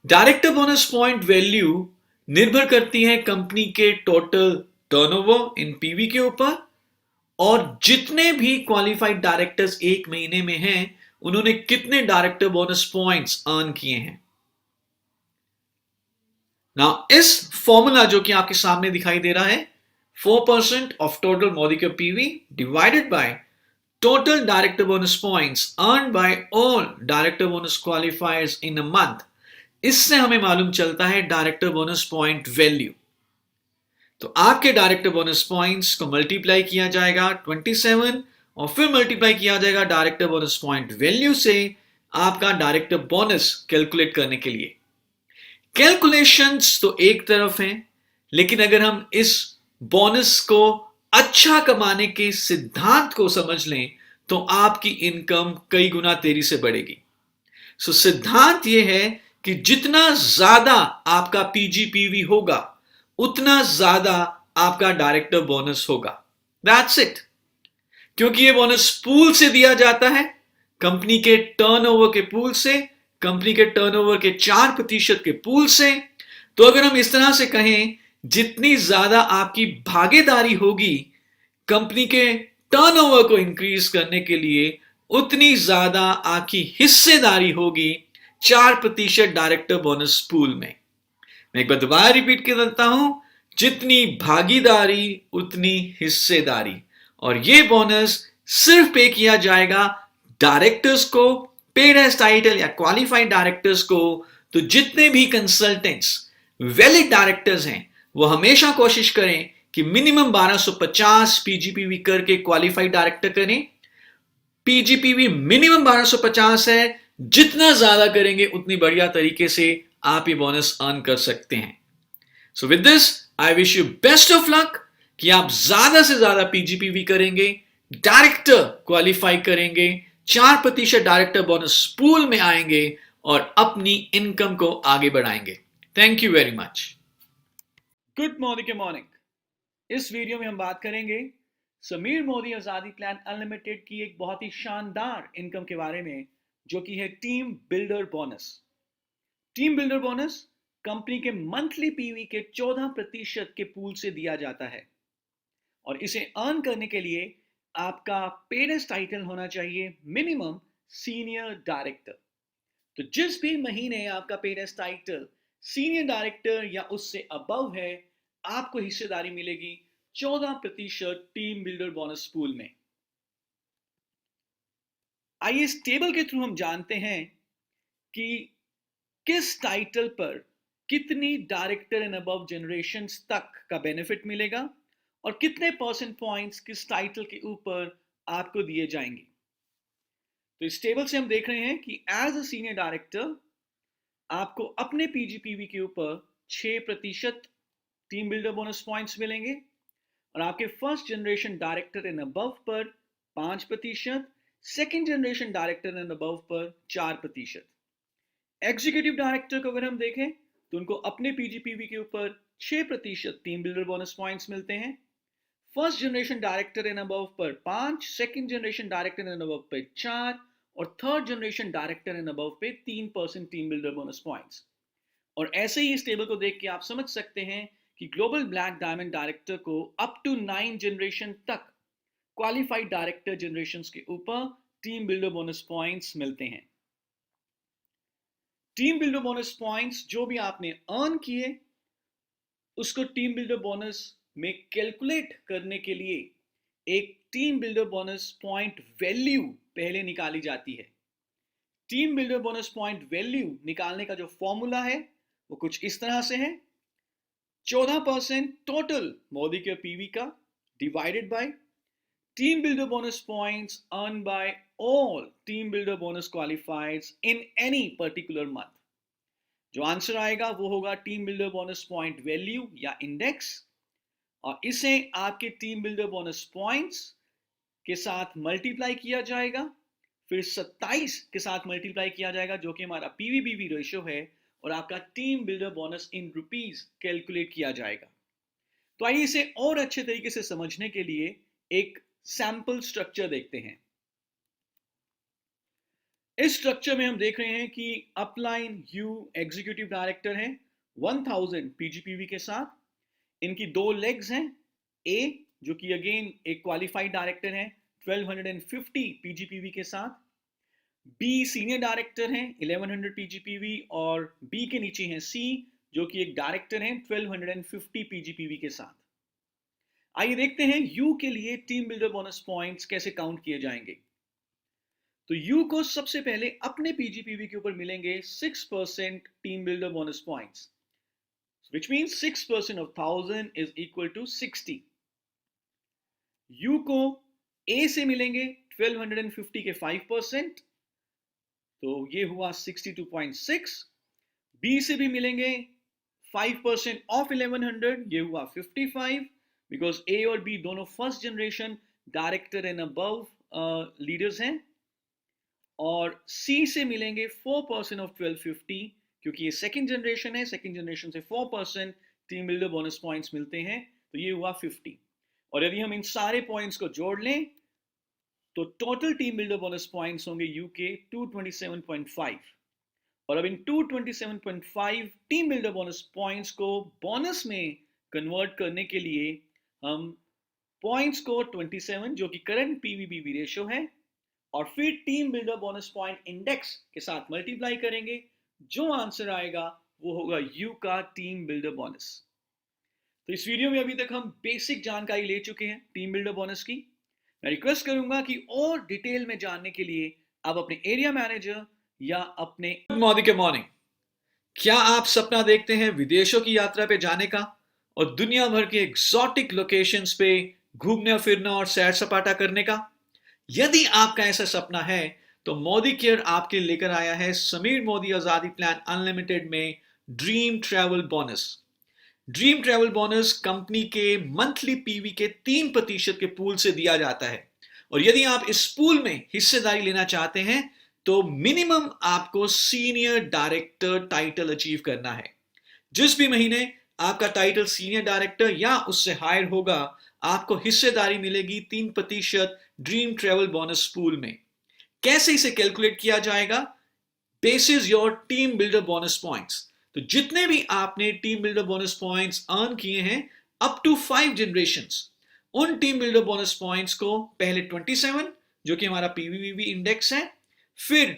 डायरेक्टर बोनस पॉइंट वैल्यू निर्भर करती है कंपनी के टोटल टर्नओवर इन पीवी के ऊपर, और जितने भी क्वालिफाइड डायरेक्टर्स एक महीने में हैं उन्होंने कितने डायरेक्टर बोनस पॉइंट्स अर्न किए हैं। Now, इस फॉर्मूला जो कि आपके सामने दिखाई दे रहा है, 4% ऑफ टोटल मोदी का PV divided by total director bonus points earn by all director bonus क्वालिफायर्स in a month, इससे हमें मालूम चलता है डायरेक्टर बोनस पॉइंट वैल्यू। तो आपके डायरेक्टर बोनस पॉइंट्स को मल्टीप्लाई किया जाएगा 27 और फिर मल्टीप्लाई किया जाएगा डायरेक्टर बोनस पॉइंट वैल्यू से आपका डायरेक्टर बोनस कैलकुलेट करने के लिए। कैलकुलेशंस तो एक तरफ हैं, लेकिन अगर हम इस बोनस को अच्छा कमाने के सिद्धांत को समझ लें तो आपकी इनकम कई गुना तेजी से बढ़ेगी। सिद्धांत यह है कि जितना ज्यादा आपका पीजीपीवी होगा उतना ज्यादा आपका डायरेक्टर बोनस होगा। That's it. क्योंकि यह बोनस पूल से दिया जाता है, कंपनी के टर्नओवर के पूल से, कंपनी के टर्नओवर के 4% के पूल से। तो अगर हम इस तरह से कहें, जितनी ज्यादा आपकी भागीदारी होगी कंपनी के टर्नओवर को इंक्रीज करने के लिए, उतनी ज्यादा आपकी हिस्सेदारी होगी 4% डायरेक्टर बोनस पूल में। मैं एक बार दोबारा रिपीट कर देता हूं, जितनी भागीदारी उतनी हिस्सेदारी। और यह बोनस सिर्फ पे किया जाएगा डायरेक्टर्स को, पेड एज टाइटल या क्वालिफाइड डायरेक्टर्स को। तो जितने भी कंसल्टेंट्स वैलिड डायरेक्टर्स हैं वो हमेशा कोशिश करें कि मिनिमम 1250 पीजीपीवी करके क्वालिफाइड डायरेक्टर करें। पीजीपीवी मिनिमम 1250 है, जितना ज्यादा करेंगे उतनी बढ़िया तरीके से आप ये बोनस अर्न कर सकते हैं। So with this I wish you best of luck कि आप ज्यादा से ज्यादा पीजीपीवी करेंगे, डायरेक्टर क्वालिफाई करेंगे, 4% डायरेक्टर बोनस पूल में आएंगे और अपनी इनकम को आगे बढ़ाएंगे। Thank you very much. Good morning morning. इस वीडियो में हम बात करेंगे समीर मोदी आजादी प्लान अनलिमिटेड की एक बहुत ही शानदार इनकम के बारे में, जो कि है team builder bonus. Team builder bonus company के मंथली पीवी के 14% के पूल से दिया जाता है और इसे अर्न करने के लिए आपका पेरेंट्स टाइटल होना चाहिए मिनिमम सीनियर डायरेक्टर। तो जिस भी महीने आपका पेरेंट्स टाइटल सीनियर डायरेक्टर या उससे अबव है, आपको हिस्सेदारी मिलेगी 14% टीम बिल्डर बोनस पूल में। आइए इस टेबल के थ्रू हम जानते हैं कि किस टाइटल पर कितनी डायरेक्टर एंड अबव जनरेशन तक का बेनिफिट मिलेगा और कितने परसेंट पॉइंट्स किस टाइटल के ऊपर आपको दिए जाएंगे। तो इस टेबल से हम देख रहे हैं कि एज अ सीनियर डायरेक्टर आपको अपने पीजीपीवी के ऊपर 6% टीम बिल्डर बोनस पॉइंट्स मिलेंगे और आपके first generation director and above पर 5%, second generation director and above पर 4%। एग्जीक्यूटिव डायरेक्टर को अगर हम देखें तो उनको अपने पीजीपीवी के ऊपर 6% टीम बिल्डर बोनस पॉइंट्स मिलते हैं, first generation director and above पर 5, second generation director and above पर 4 और third generation director and above पे 3% टीम बिल्डर बोनस पॉइंट्स। और ऐसे ही इस टेबल को देख के आप समझ सकते हैं कि ग्लोबल ब्लैक डायमंड डायरेक्टर को अप टू 9 जनरेशन तक क्वालिफाइड डायरेक्टर जनरेशन के ऊपर टीम बिल्डर बोनस पॉइंट्स मिलते हैं। टीम बिल्डर बोनस पॉइंट्स जो भी आपने अर्न किए उसको टीम बिल्डर बोनस में कैलकुलेट करने के लिए एक team builder bonus point value पहले निकाली जाती है। Team builder bonus point value निकालने का जो फॉर्मूला है वो कुछ इस तरह से है, 14% टोटल मोदी के पीवी का divided by team builder bonus points earn by all team builder bonus qualifieds in any particular month. जो आंसर आएगा वो होगा team builder bonus point value या इंडेक्स, और इसे आपके टीम बिल्डर बोनस पॉइंट्स के साथ मल्टीप्लाई किया जाएगा, फिर 27 के साथ मल्टीप्लाई किया जाएगा जो कि हमारा पीवी रेशियो है, और आपका टीम बिल्डर बोनस इन रुपीस कैलकुलेट किया जाएगा। तो आइए इसे और अच्छे तरीके से समझने के लिए एक सैंपल स्ट्रक्चर देखते हैं। इस स्ट्रक्चर में हम देख रहे हैं कि अपलाइन यू एग्जीक्यूटिव डायरेक्टर है 1000 पीजीपीवी के साथ। इनकी दो लेग्स हैं, ए जो कि अगेन एक क्वालिफाइड डायरेक्टर है 1250 पीजीपीवी के साथ, बी सीनियर डायरेक्टर हैं 1100 पीजीपीवी, और बी के नीचे हैं सी जो कि एक डायरेक्टर हैं 1250 पीजीपीवी के साथ। आइए देखते हैं यू के लिए टीम बिल्डर बोनस पॉइंट्स कैसे काउंट किए जाएंगे। तो यू को सबसे पहले अपने पीजीपीवी के ऊपर मिलेंगे 6% team builder bonus points, which means 6% of 1000 is equal to 60। U को A से मिलेंगे 1250 के 5%, तो ये हुआ 62.6। B से भी मिलेंगे 5% ऑफ 1100, ये हुआ 55, बिकॉज ए और बी दोनों first generation director and above leaders हैं, और सी से मिलेंगे 4% ऑफ 1250, क्योंकि ये सेकंड जनरेशन है, सेकंड जनरेशन से 4% टीम बिल्डर बोनस पॉइंट्स मिलते हैं, तो ये हुआ 50। और यदि हम इन सारे पॉइंट्स को जोड़ लें तो total team builder bonus points होंगे यूके 227.5। और अब इन 227.5 टीम बिल्डर बोनस पॉइंट्स को बोनस में कन्वर्ट करने के लिए हम पॉइंट्स को 27 जो कि करंट पीवीबीवी रेशियो है और फिर team builder bonus point index के साथ मल्टीप्लाई करेंगे, जो आंसर आएगा वो होगा यू का टीम बिल्डर बोनस। तो इस वीडियो में अभी तक हम बेसिक जानकारी ले चुके हैं टीम बिल्डर बोनस की। मैं रिक्वेस्ट करूंगा कि और डिटेल में जानने के लिए आप अपने एरिया मैनेजर या अपने मॉर्निंग, क्या आप सपना देखते हैं विदेशों की यात्रा पे जाने का और दुनिया भर के एग्जॉटिक लोकेशंस पे घूमने फिरना और सैर सपाटा करने का? यदि आपका ऐसा सपना है तो मोदी केयर आपके लेकर आया है समीर मोदी आजादी प्लान अनलिमिटेड में dream travel bonus. Dream travel bonus company के मंथली पीवी के 3% के पूल से दिया जाता है, और यदि आप इस पूल में हिस्सेदारी लेना चाहते हैं तो मिनिमम आपको सीनियर डायरेक्टर टाइटल अचीव करना है। जिस भी महीने आपका टाइटल सीनियर डायरेक्टर या उससे हायर होगा, आपको हिस्सेदारी मिलेगी 3% ड्रीम ट्रैवल बोनस पूल में। कैसे इसे कैलकुलेट किया जाएगा? Basis your team builder bonus points. तो जितने भी आपने team builder bonus points earn किए हैं अप टू 5 जनरेशंस, उन टीम बिल्डर बोनस पॉइंट्स को पहले 27 जो कि हमारा पीवीबीवी इंडेक्स है, फिर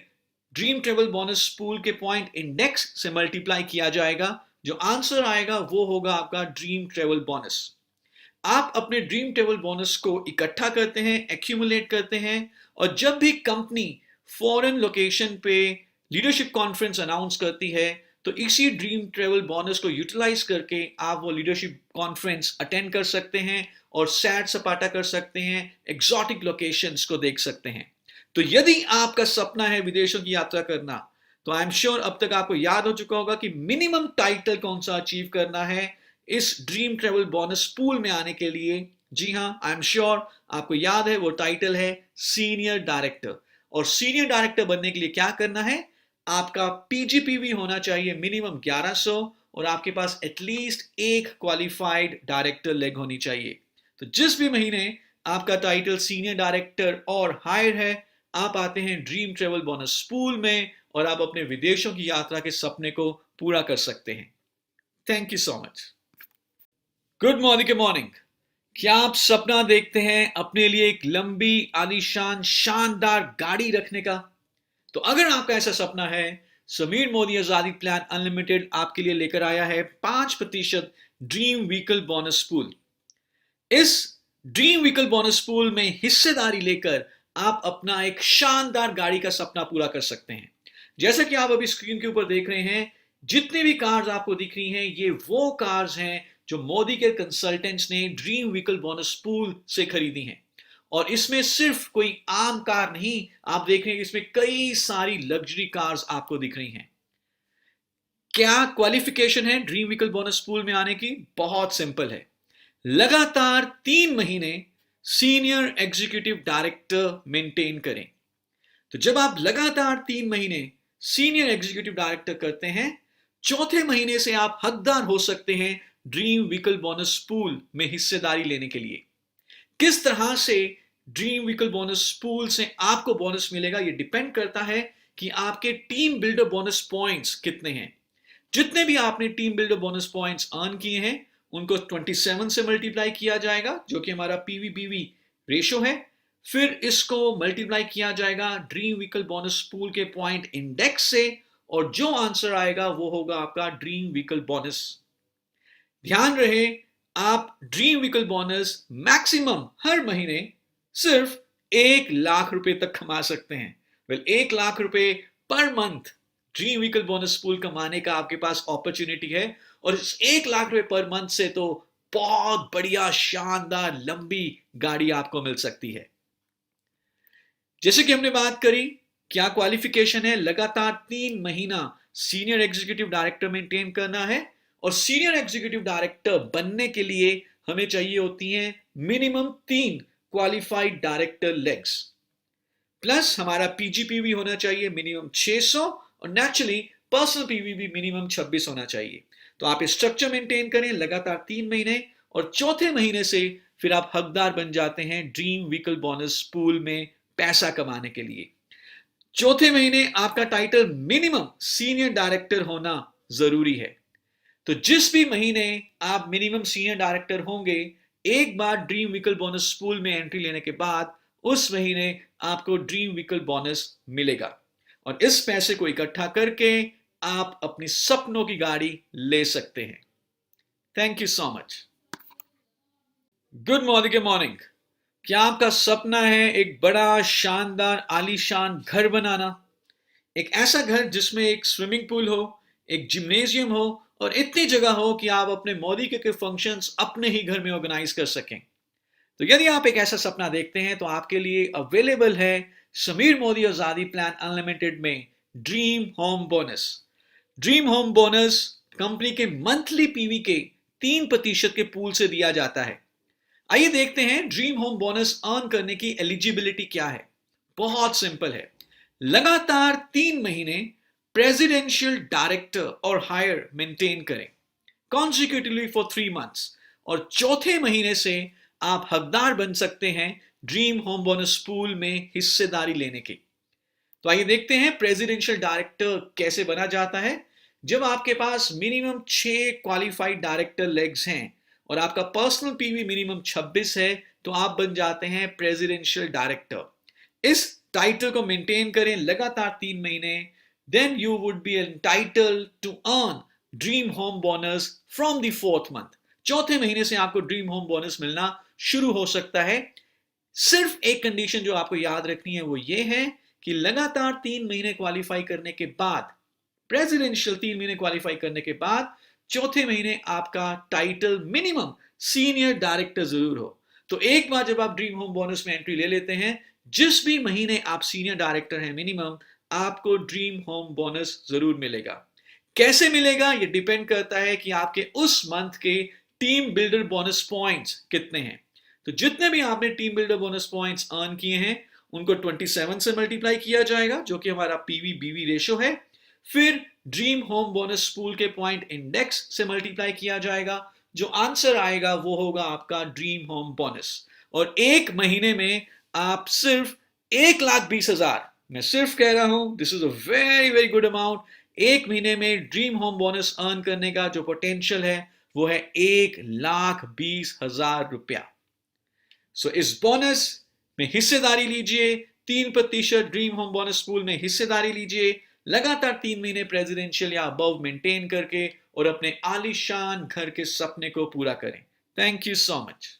ड्रीम ट्रेवल बोनस पूल के पॉइंट इंडेक्स से मल्टीप्लाई किया जाएगा, जो आंसर आएगा वो होगा आपका ड्रीम ट्रेवल बोनस। आप अपने ड्रीम ट्रेवल बोनस को इकट्ठा करते हैं, एक्यूमुलेट करते हैं, और जब भी कंपनी फॉरेन लोकेशन पे लीडरशिप कॉन्फ्रेंस अनाउंस करती है तो इसी ड्रीम ट्रेवल बोनस को यूटिलाइज करके आप वो लीडरशिप कॉन्फ्रेंस अटेंड कर सकते हैं और सैर सपाटा कर सकते हैं, एग्जॉटिक लोकेशंस को देख सकते हैं। तो यदि आपका सपना है विदेशों की यात्रा करना, तो आई एम श्योर अब तक आपको याद हो चुका होगा कि मिनिमम टाइटल कौन सा अचीव करना है इस ड्रीम ट्रेवल बोनस पूल में आने के लिए। जी हां, आई एम श्योर आपको याद है, वो टाइटल है सीनियर डायरेक्टर। और सीनियर डायरेक्टर बनने के लिए क्या करना है? आपका पीजीपीवी होना चाहिए मिनिमम 1100 और आपके पास एटलीस्ट एक क्वालिफाइड डायरेक्टर लेग होनी चाहिए। तो जिस भी महीने आपका टाइटल सीनियर डायरेक्टर और हायर है, आप आते हैं ड्रीम ट्रेवल बोनस पूल में और आप अपने विदेशों की यात्रा के सपने को पूरा कर सकते हैं। Thank you so much. Good morning. क्या आप सपना देखते हैं अपने लिए एक लंबी आलीशान शानदार गाड़ी रखने का? तो अगर आपका ऐसा सपना है, समीर मोदी आजादी प्लान अनलिमिटेड आपके लिए लेकर आया है 5% ड्रीम व्हीकल बोनस पूल। इस ड्रीम व्हीकल बोनस पूल में हिस्सेदारी लेकर आप अपना एक शानदार गाड़ी का सपना पूरा कर सकते हैं। जैसा कि आप अभी स्क्रीन के ऊपर देख रहे हैं, जितनी भी कार्स आपको दिख रही हैं ये वो कार्स हैं जो मोदी के कंसल्टेंट्स ने ड्रीम व्हीकल बोनस पूल से खरीदी हैं। और इसमें सिर्फ कोई आम कार नहीं, आप देख रहे हैं इसमें कई सारी लग्जरी कार्स आपको दिख रही हैं। क्या क्वालिफिकेशन है ड्रीम व्हीकल बोनस पूल में आने की? बहुत सिंपल है, लगातार 3 महीने सीनियर एग्जीक्यूटिव डायरेक्टर मेंटेन करें। तो जब आप लगातार 3 महीने सीनियर एग्जीक्यूटिव डायरेक्टर करते हैं, चौथे महीने से आप हकदार हो सकते हैं ड्रीम व्हीकल बोनस पूल में हिस्सेदारी लेने के लिए। किस तरह से ड्रीम व्हीकल बोनस पूल से आपको बोनस मिलेगा, यह डिपेंड करता है कि आपके टीम बिल्डर बोनस पॉइंट्स कितने हैं। जितने भी आपने team builder bonus points earn किए हैं उनको 27 से मल्टीप्लाई किया जाएगा, जो कि हमारा पीवीबीवी रेशियो है। फिर इसको मल्टीप्लाई किया जाएगा ड्रीम व्हीकल बोनस पूल के पॉइंट इंडेक्स से, और जो आंसर आएगा वो होगा आपका ड्रीम व्हीकल बोनस। ध्यान रहे, आप ड्रीम व्हीकल बोनस मैक्सिमम हर महीने सिर्फ 1 लाख रुपए तक कमा सकते हैं। 1 लाख रुपए per month dream vehicle bonus pool कमाने का आपके पास अपॉर्चुनिटी है, और इस 1 लाख रुपए पर मंथ से तो बहुत बढ़िया शानदार लंबी गाड़ी आपको मिल सकती है। जैसे कि हमने बात करी, क्या क्वालिफिकेशन है? लगातार 3 महीना सीनियर एग्जीक्यूटिव डायरेक्टर मेंटेन करना है और सीनियर एग्जीक्यूटिव डायरेक्टर बनने के लिए हमें चाहिए होती हैं minimum 3 qualified director legs, plus हमारा पीजीपीवी होना चाहिए मिनिमम 600 और नेचुरली पर्सनल पीवी भी मिनिमम 26 होना चाहिए। तो आप स्ट्रक्चर मेंटेन करें लगातार 3 महीने, और चौथे महीने से फिर आप हकदार बन जाते हैं ड्रीम व्हीकल बोनस पूल में पैसा कमाने के लिए। चौथे महीने आपका टाइटल मिनिमम सीनियर डायरेक्टर होना जरूरी है। तो जिस भी महीने आप मिनिमम सीनियर डायरेक्टर होंगे, एक बार ड्रीम व्हीकल बोनस पूल में एंट्री लेने के बाद उस महीने आपको ड्रीम व्हीकल बोनस मिलेगा, और इस पैसे को इकट्ठा करके आप अपनी सपनों की गाड़ी ले सकते हैं। Thank you so much. Good morning के मॉर्निंग। क्या आपका सपना है एक बड़ा शानदार आलीशान घर बनाना? एक ऐसा घर जिसमें एक स्विमिंग पूल हो, एक जिम्नेजियम हो और इतनी जगह हो कि आप अपने मोदी के फंक्शंस अपने ही घर में ऑर्गेनाइज कर सकें। तो यदि आप एक ऐसा सपना देखते हैं तो आपके लिए अवेलेबल है समीर मोदी आजादी प्लान अनलिमिटेड में dream home bonus. Dream home bonus company के मंथली पीवी के 3% के पूल से दिया जाता है। आइए देखते हैं ड्रीम होम बोनस अर्न करने की एलिजिबिलिटी क्या है। बहुत सिंपल है। लगातार 3 महीने प्रेसिडेंशियल डायरेक्टर और हायर मेंटेन करें कॉन्सिक्यूटिवली फॉर 3 मंथ्स, और चौथे महीने से आप हकदार बन सकते हैं ड्रीम होम बोनस पूल में हिस्सेदारी लेने की। तो आइए देखते हैं प्रेसिडेंशियल डायरेक्टर कैसे बना जाता है। जब आपके पास मिनिमम 6 क्वालिफाइड डायरेक्टर लेग्स हैं और आपका पर्सनल पीवी मिनिमम 26 है, तो आप बन जाते हैं प्रेसिडेंशियल डायरेक्टर। इस टाइटल को मेंटेन करें लगातार 3 महीने, then you would be entitled to earn dream home bonus from the 4th month. चौथे महीने से आपको ड्रीम होम बोनस मिलना शुरू हो सकता है। सिर्फ एक कंडीशन जो आपको याद रखनी है वो ये है कि लगातार 3 महीने क्वालिफाई करने के बाद, प्रेसिडेंशियल 3 महीने क्वालिफाई करने के बाद, चौथे महीने आपका टाइटल मिनिमम सीनियर डायरेक्टर जरूर हो। तो एक बार जब आप ड्रीम होम बोनस में एंट्री ले लेते हैं, जिस भी महीने आप सीनियर डायरेक्टर हैं मिनिमम, आपको ड्रीम होम बोनस जरूर मिलेगा। कैसे मिलेगा ये डिपेंड करता है कि आपके उस मंथ के टीम बिल्डर बोनस पॉइंट्स कितने हैं। तो जितने भी आपने team builder bonus points earn किए हैं उनको 27 से मल्टीप्लाई किया जाएगा, जो कि हमारा पीवी बीवी रेशो है। फिर ड्रीम होम बोनस पूल के पॉइंट इंडेक्स से मल्टीप्लाई किया जाएगा। जो आंसर आएगा वो होगा आपका ड्रीम होम बोनस। और एक महीने में आप सिर्फ 1,20,000, मैं सिर्फ कह रहा हूं, this is a very very good amount. एक महीने में ड्रीम होम बोनस अर्न करने का जो पोटेंशियल है वो है 1,20,000 रुपया। सो इस बोनस में हिस्सेदारी लीजिए, 3% ड्रीम होम बोनस पूल में हिस्सेदारी लीजिए, लगातार 3 महीने प्रेसिडेंशियल या अबव मेंटेन करके, और अपने आलीशान घर के सपने को पूरा करें। Thank you so much.